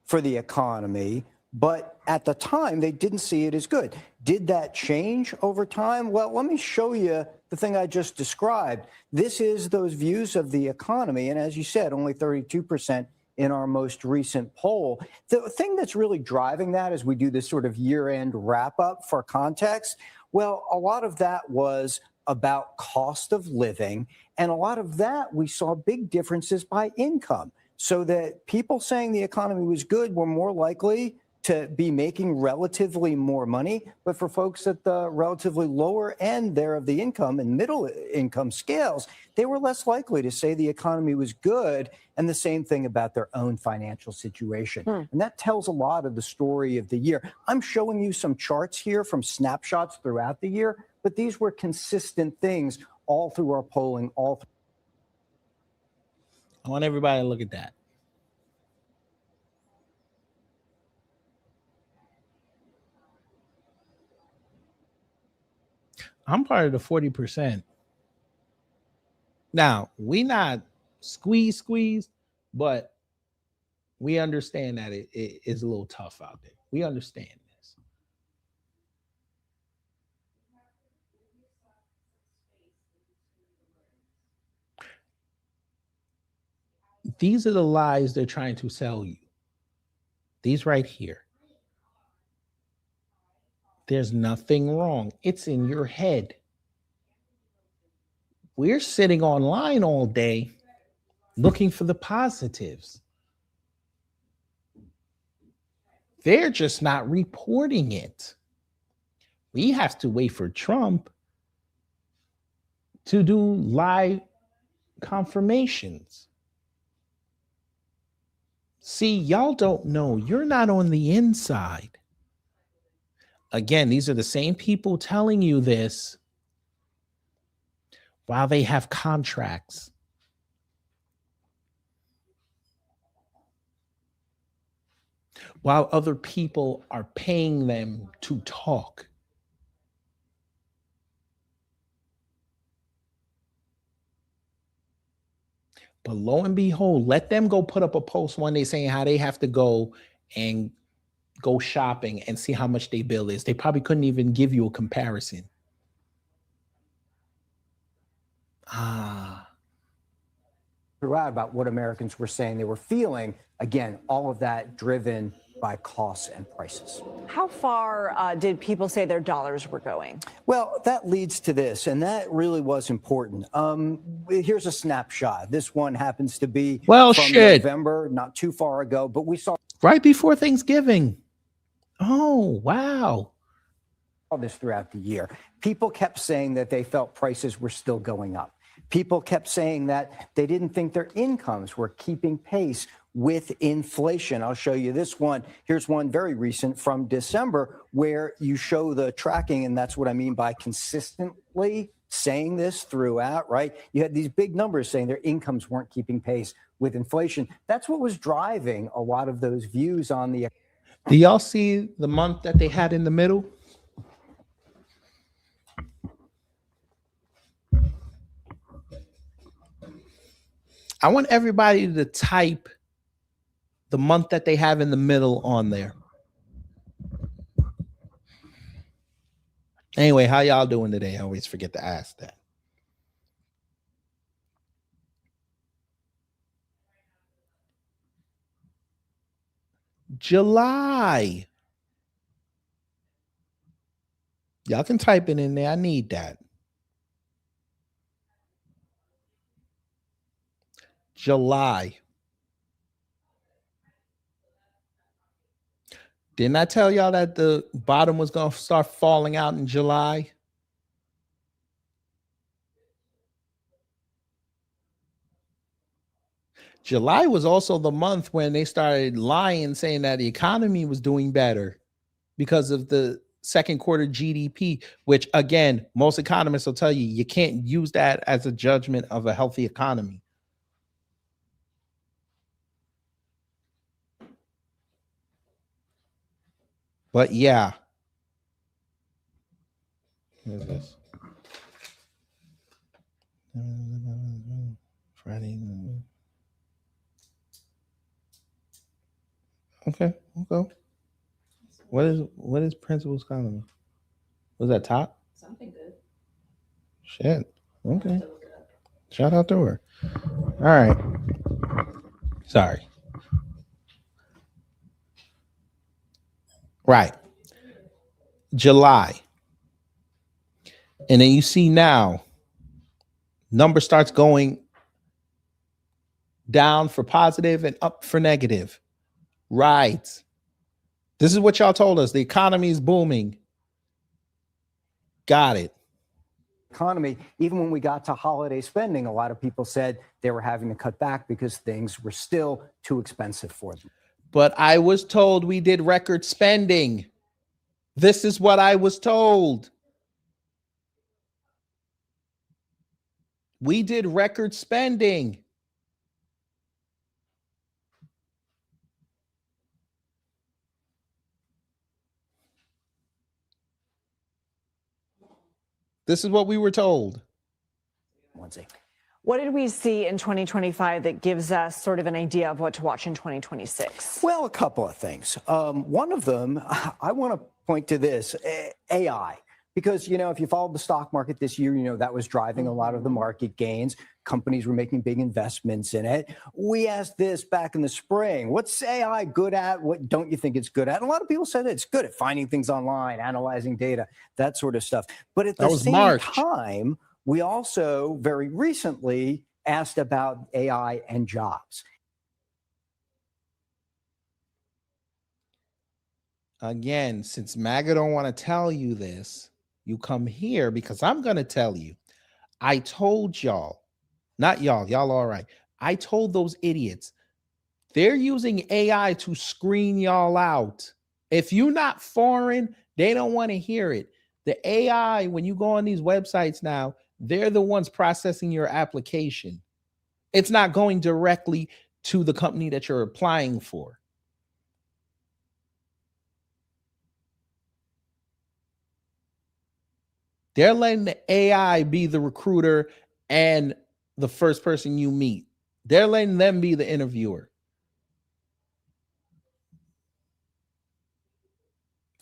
For the economy, but at the time, they didn't see it as good. Did that change over time? Well, let me show you the thing I just described. This is those views of the economy, and as you said, only 32% in our most recent poll. The thing that's really driving that as we do this sort of year-end wrap-up for context, well, a lot of that was about cost of living. And a lot of that, we saw big differences by income. So that people saying the economy was good were more likely to be making relatively more money. But for folks at the relatively lower end there of the income and middle income scales, they were less likely to say the economy was good, and the same thing about their own financial situation. And that tells a lot of the story of the year. I'm showing you some charts here from snapshots throughout the year, but these were consistent things all through our polling, all through. I want everybody to look at that. I'm part of the 40%. Now, we not squeeze, but we understand that it is a little tough out there. We understand this. These are the lies they're trying to sell you. These right here. There's nothing wrong. It's in your head. We're sitting online all day looking for the positives. They're just not reporting it. We have to wait for Trump to do live confirmations. See, y'all don't know. You're not on the inside. Again, these are the same people telling you this while they have contracts. While other people are paying them to talk. But lo and behold, let them go put up a post one day saying how they have to go and go shopping and see how much their bill is. They probably couldn't even give you a comparison. Throughout about what Americans were saying they were feeling. Again, all of that driven by costs and prices. How far did people say their dollars were going? Well, that leads to this, and that really was important. Here's a snapshot. This one happens to be from November, not too far ago, but we saw right before Thanksgiving. Oh, wow. All this throughout the year. People kept saying that they felt prices were still going up. People kept saying that they didn't think their incomes were keeping pace with inflation. I'll show you this one. Here's one very recent from December where you show the tracking, and that's what I mean by consistently saying this throughout, right? You had these big numbers saying their incomes weren't keeping pace with inflation. That's what was driving a lot of those views on the. Do y'all see the month that they had in the middle? I want everybody to type the month that they have in the middle on there. Anyway, how y'all doing today? I always forget to ask that. July. Y'all can type it in there. I need that. July. Didn't I tell y'all that the bottom was going to start falling out in July? July was also the month when they started lying, saying that the economy was doing better because of the second quarter GDP, which again, most economists will tell you, you can't use that as a judgment of a healthy economy. But yeah. What is this? Friday. Okay, we'll go. What is principal's economy? Was that top? Something good. Shit. Okay. Shout out to her. All right. Sorry. Right. July. And then you see now, number starts going down for positive and up for negative. Right. This is what y'all told us. The economy is booming. Got it. Economy, even when we got to holiday spending, a lot of people said they were having to cut back because things were still too expensive for them. But I was told we did record spending. This is what I was told. We did record spending. This is what we were told. What did we see in 2025 that gives us sort of an idea of what to watch in 2026? Well, a couple of things. One of them, I want to point to this, AI. Because, you know, if you followed the stock market this year, you know, that was driving a lot of the market gains. Companies were making big investments in it. We asked this back in the spring. What's AI good at? What don't you think it's good at? And a lot of people said it's good at finding things online, analyzing data, that sort of stuff. But at the same time, we also very recently asked about AI and jobs. Again, since MAGA don't want to tell you this, you come here because I'm going to tell you. I told y'all, not y'all, y'all all right. I told those idiots, they're using AI to screen y'all out. If you're not foreign, they don't want to hear it. The AI, when you go on these websites now, they're the ones processing your application. It's not going directly to the company that you're applying for. They're letting the AI be the recruiter and the first person you meet. They're letting them be the interviewer.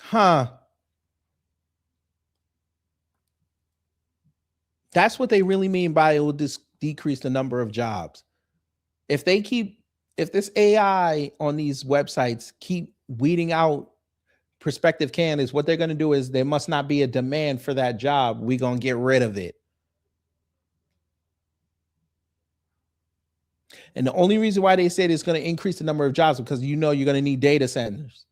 Huh. That's what they really mean by it will decrease the number of jobs. If this AI on these websites keep weeding out prospective candidates, what they're going to do is there must not be a demand for that job. We're going to get rid of it. And the only reason why they said it's going to increase the number of jobs because you know you're going to need data centers.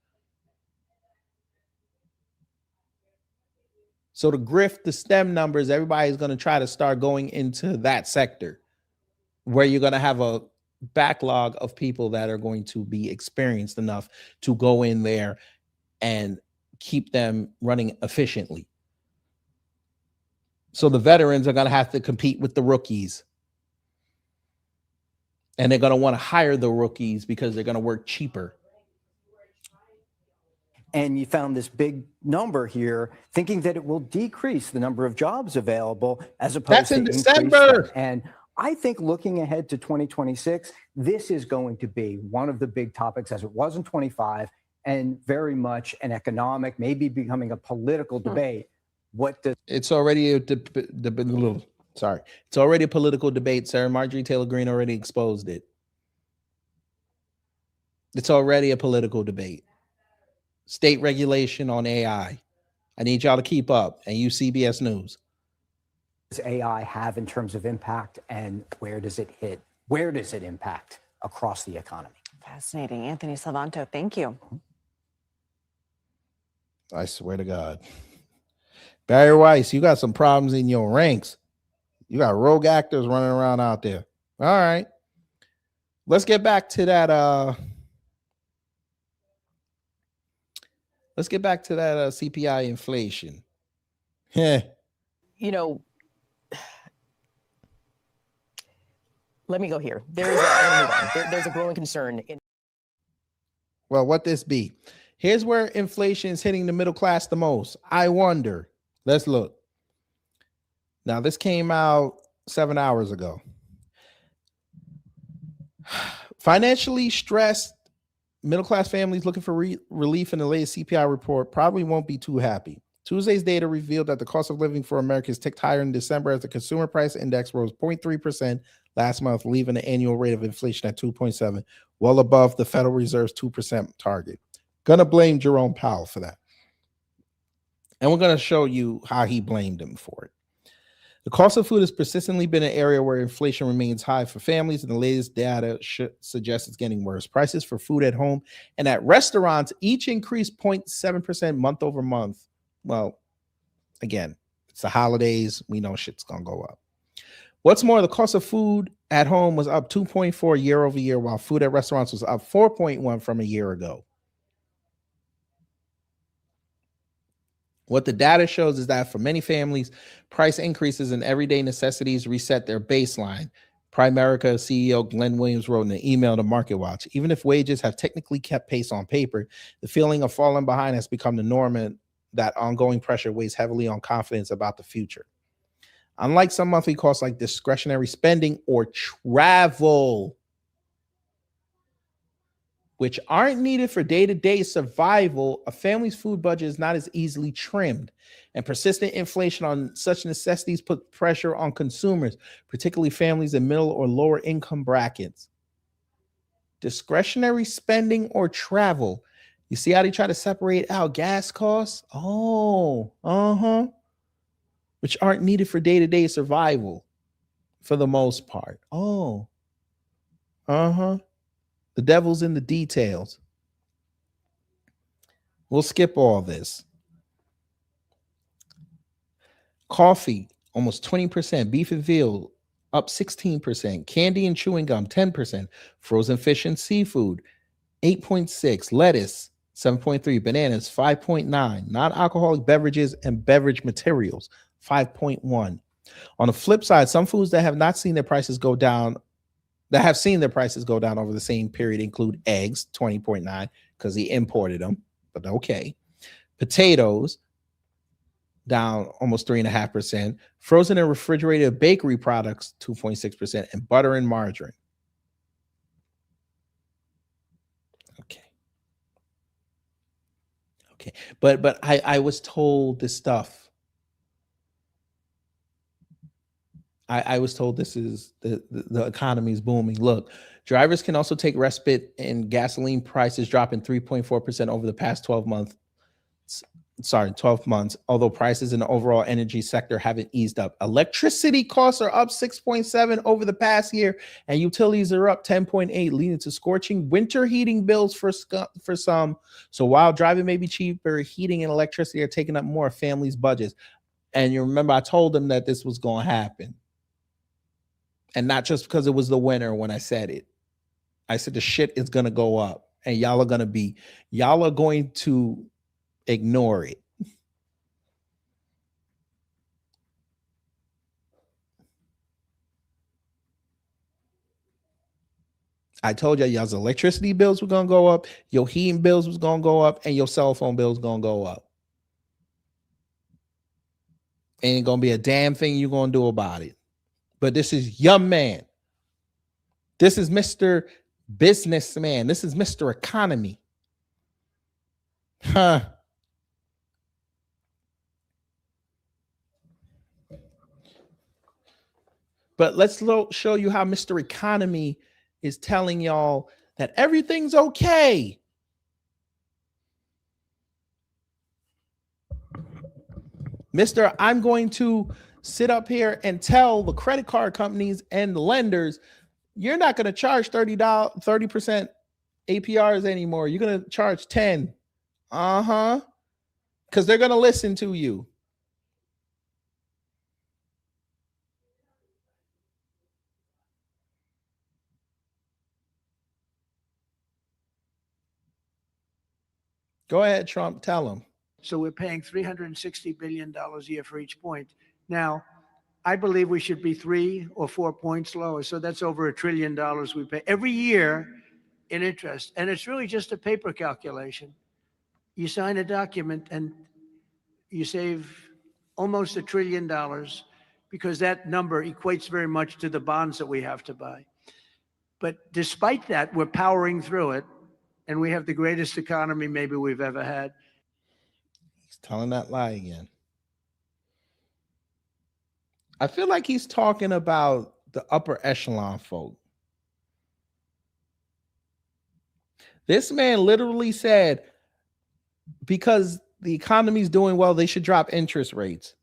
So to grift the STEM numbers, everybody's going to try to start going into that sector where you're going to have a backlog of people that are going to be experienced enough to go in there and keep them running efficiently. So the veterans are going to have to compete with the rookies. And they're going to want to hire the rookies because they're going to work cheaper. And you found this big number here, thinking that it will decrease the number of jobs available as opposed to increase them. That's in December. And I think looking ahead to 2026, this is going to be one of the big topics as it was in 25 and very much an economic, maybe becoming a political debate. It's already it's already a political debate. Sarah Marjorie Taylor Greene already exposed it. It's already a political debate. State regulation on AI. I need y'all to keep up and use CBS News. Does AI have in terms of impact and where does it hit? Where does it impact across the economy? Fascinating. Anthony Salvanto, thank you. I swear to God. Barry Weiss, you got some problems in your ranks. You got rogue actors running around out there. All right. Let's get back to that. Let's get back to that CPI inflation. You know, let me go here. There's a growing concern. Well, what this be? Here's where inflation is hitting the middle class the most. I wonder. Let's look. Now, this came out 7 hours ago. Financially stressed middle-class families looking for relief in the latest CPI report probably won't be too happy. Tuesday's data revealed that the cost of living for Americans ticked higher in December as the consumer price index rose 0.3% last month, leaving the annual rate of inflation at 2.7%, well above the Federal Reserve's 2% target. Gonna blame Jerome Powell for that. And we're gonna show you how he blamed him for it. The cost of food has persistently been an area where inflation remains high for families, and the latest data suggests it's getting worse. Prices for food at home and at restaurants each increased 0.7% month over month. Well, again, it's the holidays. We know shit's going to go up. What's more, the cost of food at home was up 2.4 year over year, while food at restaurants was up 4.1 from a year ago. What the data shows is that for many families, price increases in everyday necessities reset their baseline. Primerica CEO Glenn Williams wrote in an email to MarketWatch, even if wages have technically kept pace on paper, the feeling of falling behind has become the norm, and that ongoing pressure weighs heavily on confidence about the future. Unlike some monthly costs like discretionary spending or travel, which aren't needed for day-to-day survival, a family's food budget is not as easily trimmed, and persistent inflation on such necessities put pressure on consumers, particularly families in middle or lower income brackets. Discretionary spending or travel. You see how they try to separate out gas costs? Which aren't needed for day-to-day survival for the most part. The devil's in the details. We'll skip all this. Coffee, almost 20%. Beef and veal, up 16%. Candy and chewing gum, 10%. Frozen fish and seafood, 8.6%. Lettuce, 7.3%. Bananas, 5.9%. Non-alcoholic beverages and beverage materials, 5.1%. On the flip side, some foods that have not seen their prices go down over the same period include eggs, 20.9%, because he imported them, but okay. Potatoes, down almost 3.5%. Frozen and refrigerated bakery products, 2.6%, and butter and margarine. Okay. But I was told this stuff. I was told this is the economy is booming. Look, drivers can also take respite in gasoline prices dropping 3.4% over the past 12 months, although prices in the overall energy sector haven't eased up. Electricity costs are up 6.7% over the past year, and utilities are up 10.8%, leading to scorching winter heating bills for some. So while driving may be cheaper, heating and electricity are taking up more of families' budgets. And you remember I told them that this was going to happen. And not just because it was the winter when I said it. I said the shit is going to go up, and y'all are going to ignore it. I told y'all's electricity bills were going to go up, your heating bills was going to go up, and your cell phone bills going to go up. Ain't going to be a damn thing you're going to do about it. But this is young man. This is Mr. Businessman. This is Mr. Economy. But let's show you how Mr. Economy is telling y'all that everything's okay. Mr. I'm going to sit up here and tell the credit card companies and the lenders, you're not going to charge 30% APRs anymore. You're going to charge 10. Because they're going to listen to you. Go ahead, Trump, tell them. So we're paying $360 billion a year for each point. Now, I believe we should be 3 or 4 points lower. So that's over $1 trillion we pay every year in interest. And it's really just a paper calculation. You sign a document and you save almost $1 trillion because that number equates very much to the bonds that we have to buy. But despite that, we're powering through it. And we have the greatest economy maybe we've ever had. He's telling that lie again. I feel like he's talking about the upper echelon folk. This man literally said, because the economy's doing well, they should drop interest rates.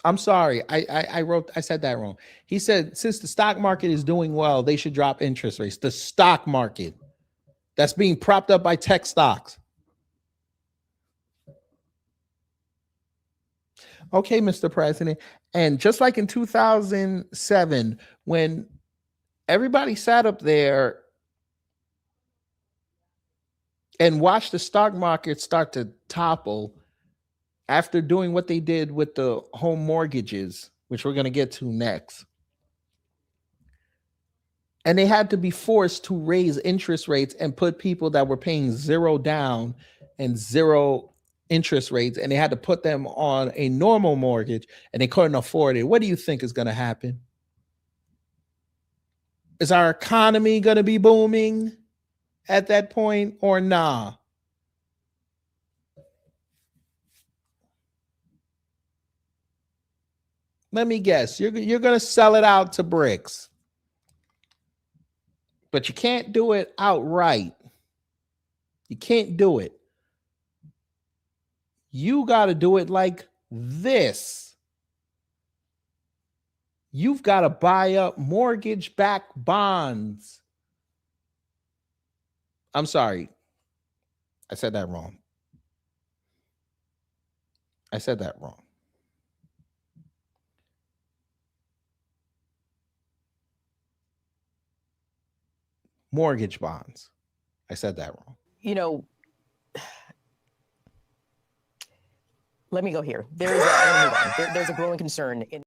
I'm sorry. I said that wrong. He said, since the stock market is doing well, they should drop interest rates. The stock market that's being propped up by tech stocks. Okay, Mr. President. And just like in 2007, when everybody sat up there and watched the stock market start to topple after doing what they did with the home mortgages, which we're going to get to next. And they had to be forced to raise interest rates and put people that were paying zero down and zero interest rates, and they had to put them on a normal mortgage, and they couldn't afford it. What do you think is going to happen? Is our economy going to be booming at that point or nah? Let me guess. You're going to sell it out to bricks. But you can't do it outright. You can't do it. You got to do it like this. You've got to buy up mortgage-backed bonds. I'm sorry. I said that wrong. I said that wrong. Mortgage bonds. I said that wrong. You know, let me go here. There's a growing concern in.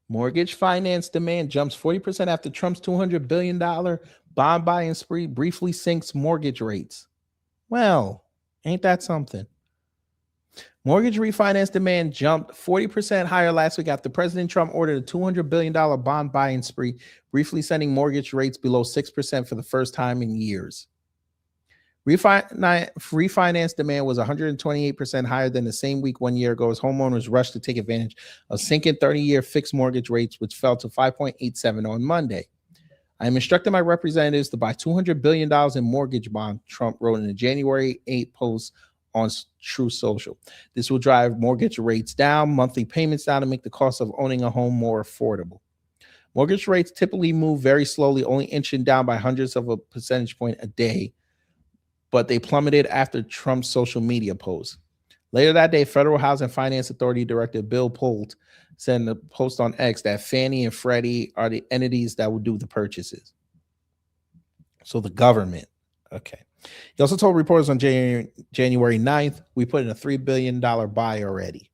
Mortgage finance demand jumps 40% after Trump's $200 billion bond buying spree briefly sinks mortgage rates. Well, ain't that something? Mortgage refinance demand jumped 40% higher last week after President Trump ordered a $200 billion bond buying spree, briefly sending mortgage rates below 6% for the first time in years. Refinance demand was 128% higher than the same week 1 year ago as homeowners rushed to take advantage of sinking 30-year fixed mortgage rates, which fell to 5.87 on Monday. I am instructing my representatives to buy $200 billion in mortgage bonds, Trump wrote in a January 8 post on True Social. This will drive mortgage rates down, monthly payments down, and make the cost of owning a home more affordable. Mortgage rates typically move very slowly, only inching down by hundreds of a percentage point a day, but they plummeted after Trump's social media post. Later that day, Federal Housing Finance Authority Director Bill Polt said in a post on X that Fannie and Freddie are the entities that will do the purchases. So the government. Okay. He also told reporters on January 9th, we put in a $3 billion buy already.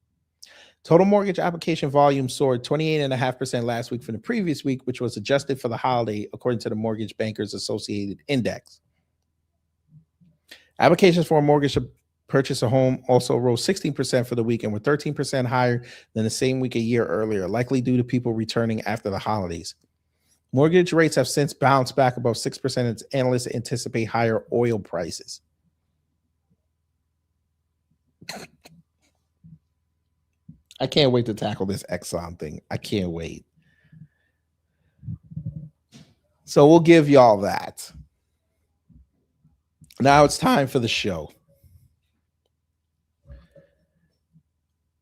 Total mortgage application volume soared 28.5% last week from the previous week, which was adjusted for the holiday, according to the Mortgage Bankers Associated Index. Applications for a mortgage to purchase a home also rose 16% for the week and were 13% higher than the same week a year earlier, likely due to people returning after the holidays. Mortgage rates have since bounced back above 6% as analysts anticipate higher oil prices. I can't wait to tackle this Exxon thing. I can't wait. So we'll give y'all that. Now it's time for the show.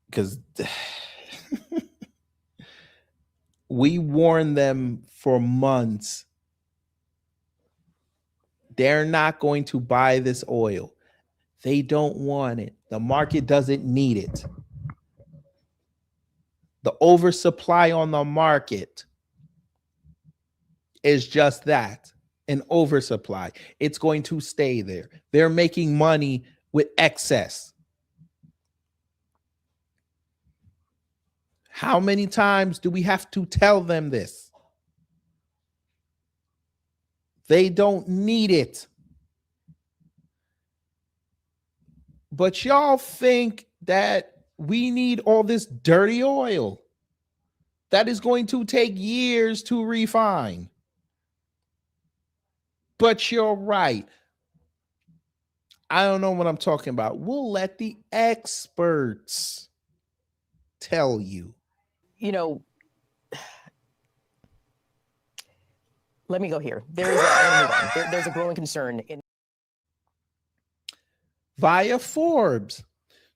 Because we warned them for months. They're not going to buy this oil. They don't want it. The market doesn't need it. The oversupply on the market is just that, an oversupply. It's going to stay there. They're making money with excess. How many times do we have to tell them this? They don't need it. But y'all think that we need all this dirty oil that is going to take years to refine. But you're right. I don't know what I'm talking about. We'll let the experts tell you. You know, let me go here. There's a growing concern in. via Forbes.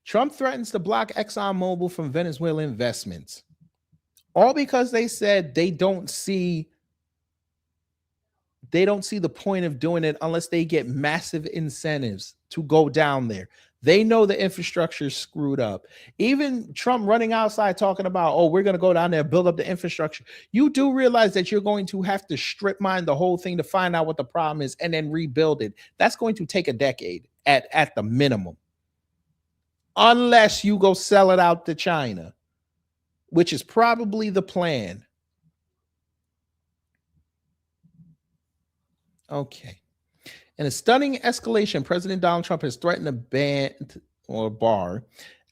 Trump threatens to block ExxonMobil from Venezuela investments. All because they said they don't see the point of doing it unless they get massive incentives to go down there. They know the infrastructure is screwed up. Even Trump running outside talking about, oh, we're going to go down there, build up the infrastructure. You do realize that you're going to have to strip mine the whole thing to find out what the problem is and then rebuild it. That's going to take a decade at the minimum. Unless you go sell it out to China, which is probably the plan. Okay. In a stunning escalation, President Donald Trump has threatened to ban or bar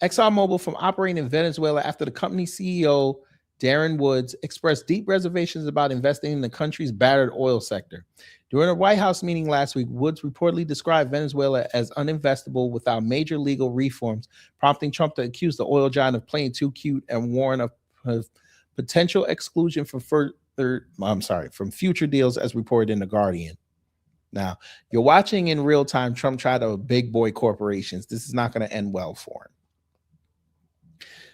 ExxonMobil from operating in Venezuela after the company's CEO, Darren Woods, expressed deep reservations about investing in the country's battered oil sector. During a White House meeting last week, Woods reportedly described Venezuela as uninvestable without major legal reforms, prompting Trump to accuse the oil giant of playing too cute and warn of potential exclusion from future deals, as reported in The Guardian. Now, you're watching in real time Trump try to big boy corporations. This is not going to end well for him.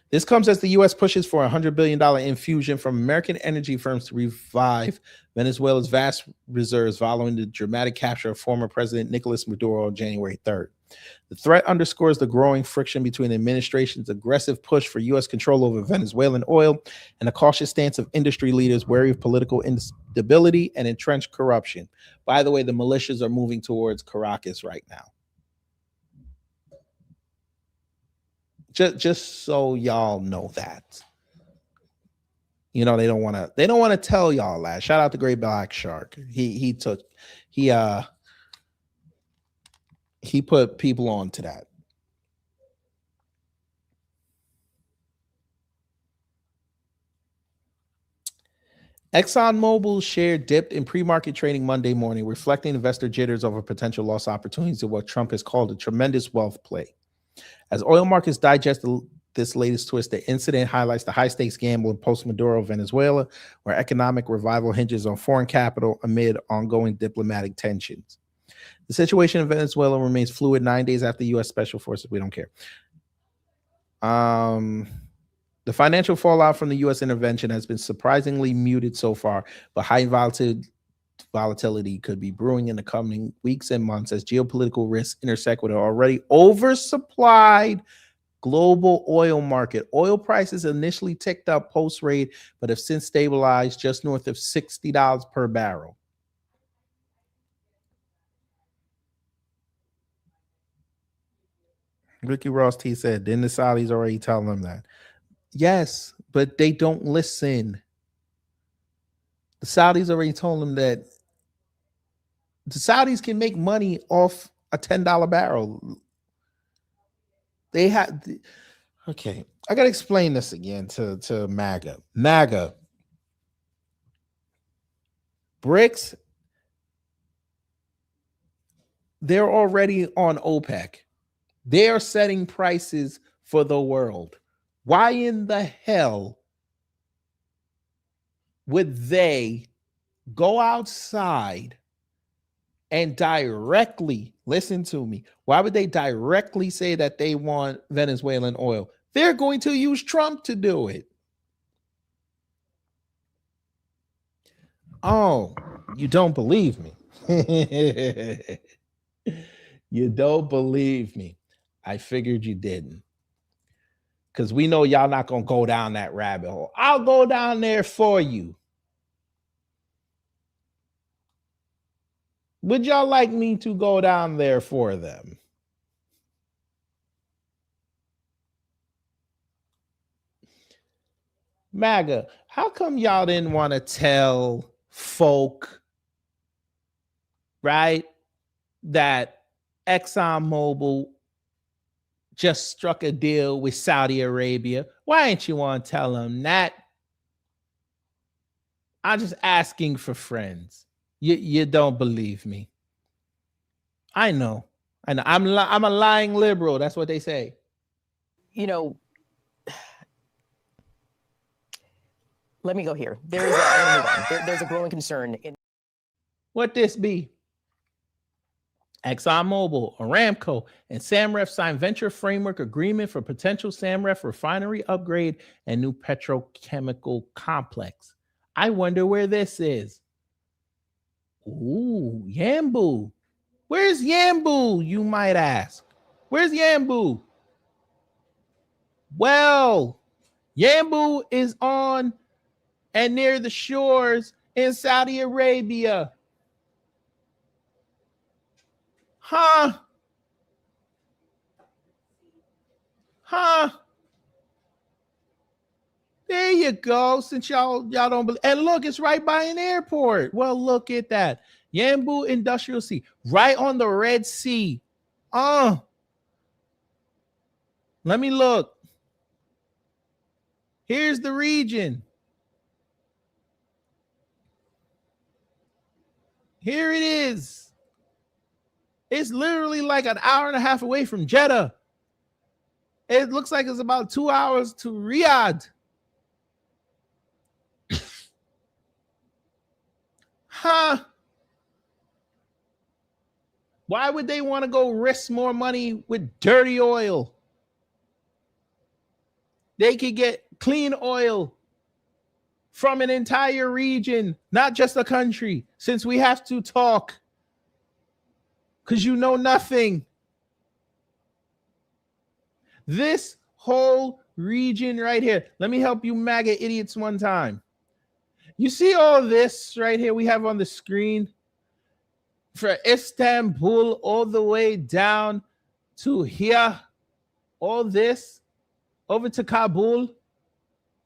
This comes as the U.S. pushes for a $100 billion infusion from American energy firms to revive Venezuela's vast reserves following the dramatic capture of former President Nicolas Maduro on January 3rd. The threat underscores the growing friction between the administration's aggressive push for U.S. control over Venezuelan oil and the cautious stance of industry leaders wary of political instability and entrenched corruption. By the way, the militias are moving towards Caracas right now. Just so y'all know that. You know, they don't want to tell y'all that. Shout out to Great Black Shark. He put people on to that. ExxonMobil's share dipped in pre-market trading Monday morning, reflecting investor jitters over potential loss opportunities of what Trump has called a tremendous wealth play. As oil markets digest this latest twist, the incident highlights the high-stakes gamble in post-Maduro Venezuela, where economic revival hinges on foreign capital amid ongoing diplomatic tensions. The situation in Venezuela remains fluid 9 days after U.S. Special Forces. We don't care. The financial fallout from the U.S. intervention has been surprisingly muted so far, but high volatility could be brewing in the coming weeks and months as geopolitical risks intersect with an already oversupplied global oil market. Oil prices initially ticked up post-raid, but have since stabilized just north of $60 per barrel. Ricky Ross T said, didn't the Saudis already tell them that? Yes, but they don't listen. The Saudis already told them that the Saudis can make money off a $10 barrel. They had, okay, I got to explain this again to MAGA. MAGA. BRICS, they're already on OPEC. They are setting prices for the world. Why in the hell would they go outside and directly, listen to me, why would they directly say that they want Venezuelan oil? They're going to use Trump to do it. Oh, you don't believe me. You don't believe me. I figured you didn't. Because we know y'all not going to go down that rabbit hole. I'll go down there for you. Would y'all like me to go down there for them? MAGA, how come y'all didn't want to tell folk, right, that ExxonMobil just struck a deal with Saudi Arabia? Why ain't you want to tell them that? I'm just asking for friends. You don't believe me. I know. I'm a lying liberal. That's what they say. You know, let me go here. There's a growing concern in what this be. ExxonMobil, Aramco, and Samref signed venture framework agreement for potential Samref refinery upgrade and new petrochemical complex. I wonder where this is. Ooh, Yambu. Where's Yambu, you might ask? Where's Yambu? Well, Yambu is on and near the shores in Saudi Arabia. Huh? Huh? There you go. Since y'all don't believe, and look, it's right by an airport. Well, look at that. Yambu Industrial Sea, right on the Red Sea. Let me look. Here's the region. Here it is. It's literally like an hour and a half away from Jeddah. It looks like it's about 2 hours to Riyadh. Huh? Why would they want to go risk more money with dirty oil? They could get clean oil from an entire region, not just a country, since we have to talk. Because you know nothing. This whole region right here. Let me help you MAGA idiots one time. You see all this right here we have on the screen? For Istanbul all the way down to here. All this over to Kabul.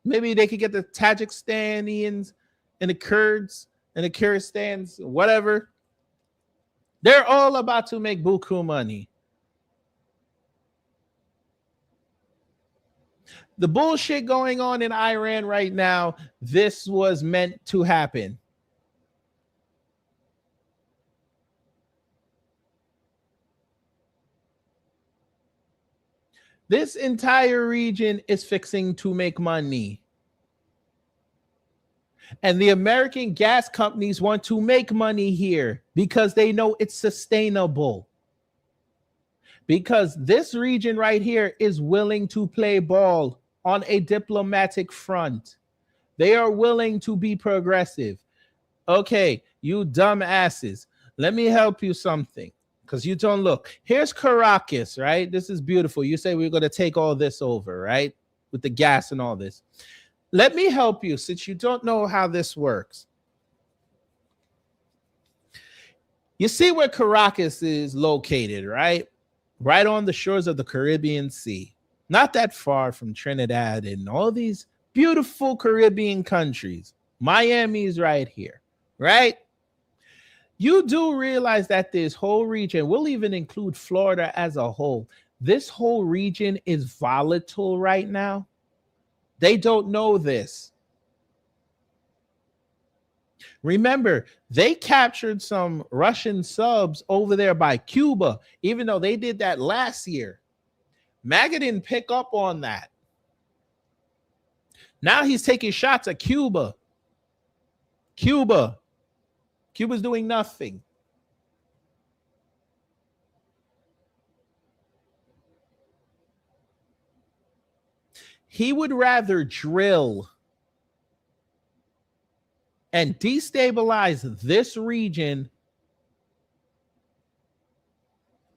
Maybe they could get the Tajikistanians and the Kurds and the Kyrgyzstans, whatever. They're all about to make buku money. The bullshit going on in Iran right now, this was meant to happen. This entire region is fixing to make money. And the American gas companies want to make money here because they know it's sustainable. Because this region right here is willing to play ball on a diplomatic front. They are willing to be progressive. Okay, you dumb asses, let me help you something. Because you don't look. Here's Caracas, right? This is beautiful. You say we're going to take all this over, right? With the gas and all this. Let me help you since you don't know how this works. You see where Caracas is located, right? Right on the shores of the Caribbean Sea. Not that far from Trinidad and all these beautiful Caribbean countries. Miami's right here, right? You do realize that this whole region, we'll even include Florida as a whole, this whole region is volatile right now. They don't know this. Remember, they captured some Russian subs over there by Cuba, even though they did that last year. MAGA didn't pick up on that. Now he's taking shots at Cuba. Cuba's doing nothing. He would rather drill and destabilize this region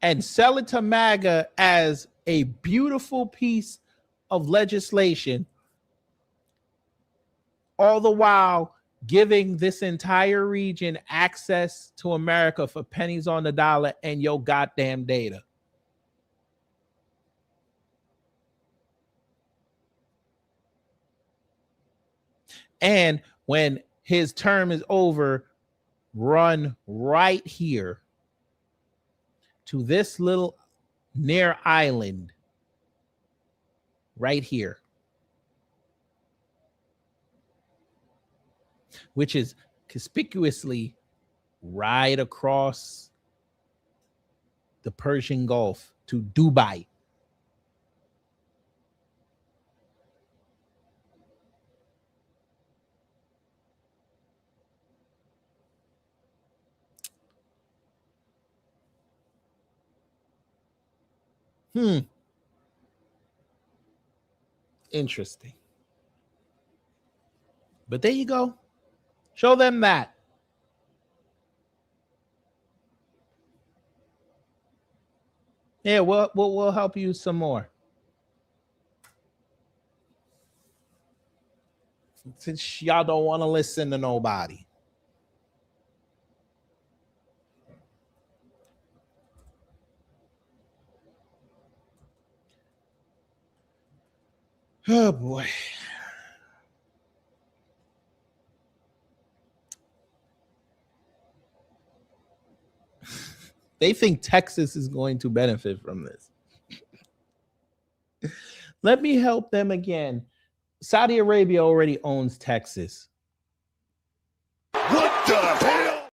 and sell it to MAGA as a beautiful piece of legislation, all the while giving this entire region access to America for pennies on the dollar and your goddamn data. And when his term is over, run right here to this little near island right here, which is conspicuously right across the Persian Gulf to Dubai. Interesting. But there you go. Show them that. Yeah, we'll help you some more. Since y'all don't want to listen to nobody. Oh boy. They think Texas is going to benefit from this. Let me help them again. Saudi Arabia already owns Texas. What the hell?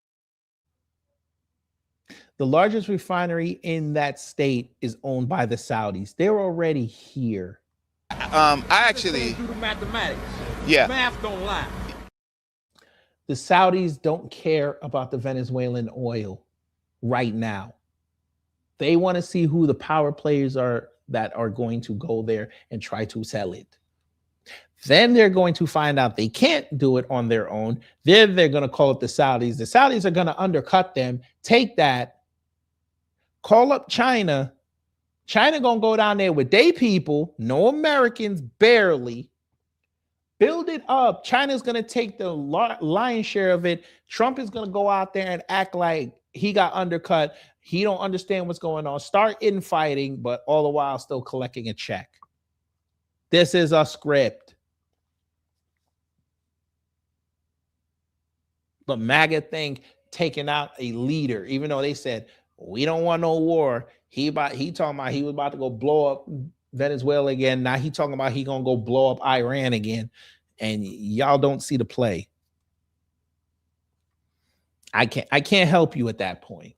The largest refinery in that state is owned by the Saudis. They're already here. I actually do the mathematics. Yeah. Math don't lie. The Saudis don't care about the Venezuelan oil right now. They want to see who the power players are that are going to go there and try to sell it. Then they're going to find out they can't do it on their own. Then they're going to call up the Saudis. The Saudis are going to undercut them, take that, call up China. China going to go down there with their people, no Americans, barely, build it up. China's going to take the lion's share of it. Trump is going to go out there and act like he got undercut. He don't understand what's going on. Start infighting, but all the while still collecting a check. This is a script. The MAGA thing taking out a leader, even though they said we don't want no war. He talking about he was about to go blow up Venezuela again. Now he talking about he gonna go blow up Iran again, and y'all don't see the play. I can't help you at that point.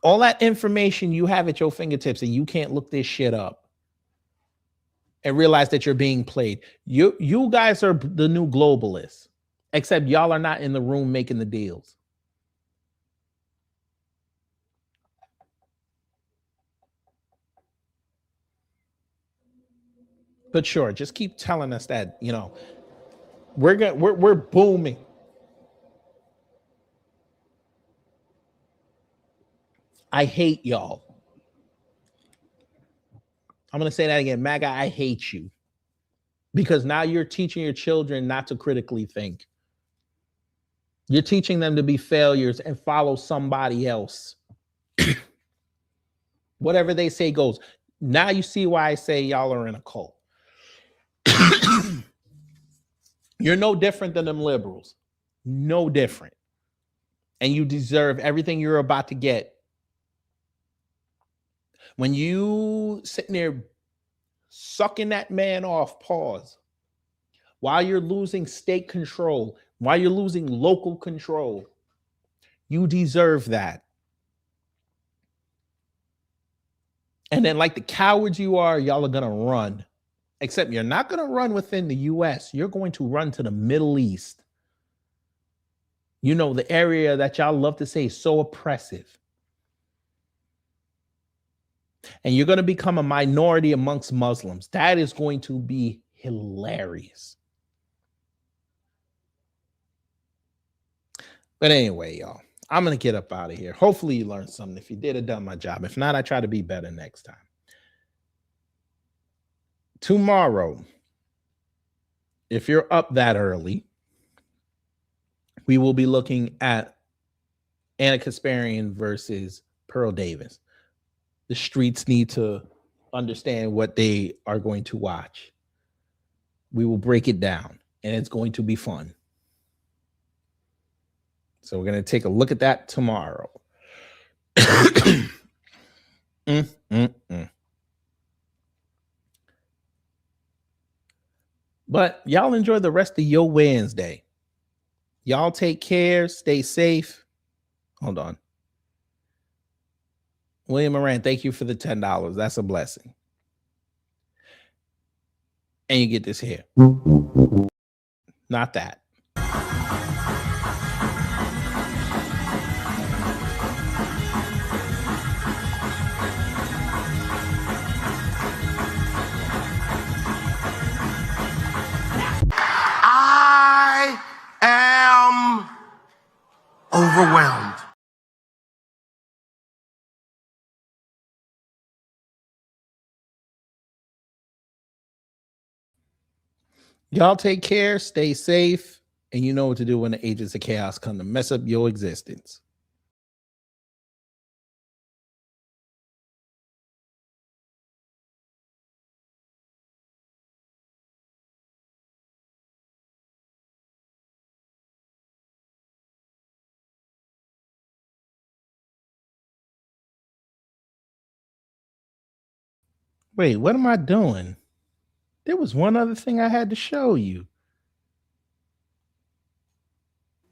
All that information you have at your fingertips, and you can't look this shit up and realize that you're being played. You guys are the new globalists, except y'all are not in the room making the deals. But sure, just keep telling us that, you know, we're booming. I hate y'all. I'm going to say that again. MAGA, I hate you. Because now you're teaching your children not to critically think. You're teaching them to be failures and follow somebody else. Whatever they say goes. Now you see why I say y'all are in a cult. You're no different than them liberals. No different. And you deserve everything you're about to get. When you sitting there sucking that man off, pause, while you're losing state control, while you're losing local control, you deserve that. And then like the cowards you are, y'all are going to run. Except you're not going to run within the U.S. You're going to run to the Middle East. You know, the area that y'all love to say is so oppressive. And you're going to become a minority amongst Muslims. That is going to be hilarious. But anyway, y'all, I'm going to get up out of here. Hopefully you learned something. If you did, I done my job. If not, I try to be better next time. Tomorrow, if you're up that early, we will be looking at Anna Kasparian versus Pearl Davis. The streets need to understand what they are going to watch. We will break it down, and it's going to be fun. So we're going to take a look at that tomorrow. But y'all enjoy the rest of your Wednesday. Y'all take care. Stay safe. Hold on. William Moran, thank you for the $10. That's a blessing. And you get this here. Not that. Y'all take care, stay safe, and you know what to do when the agents of chaos come to mess up your existence. Wait, what am I doing? There was one other thing I had to show you.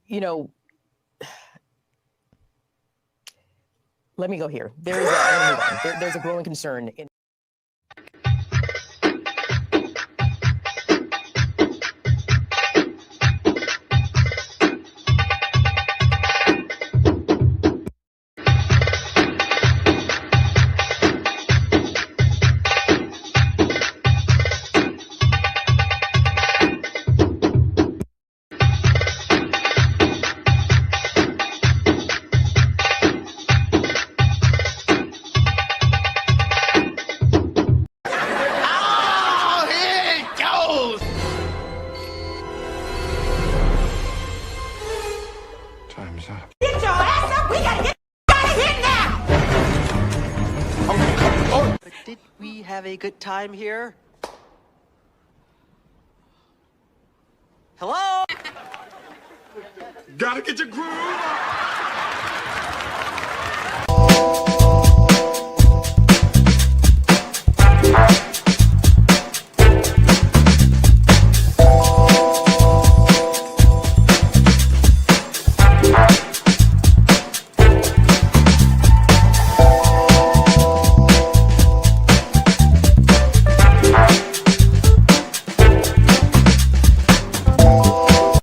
You know, let me go here. There is there's a growing concern in Time's up. Get your ass up! We gotta get out of here now! But did we have a good time here? Hello? Gotta get your groove on.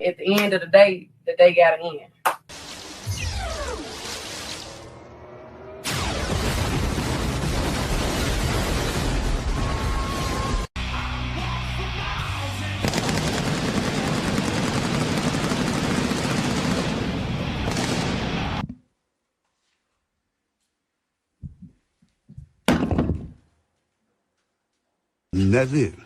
At the end of the day gotta end. That's it.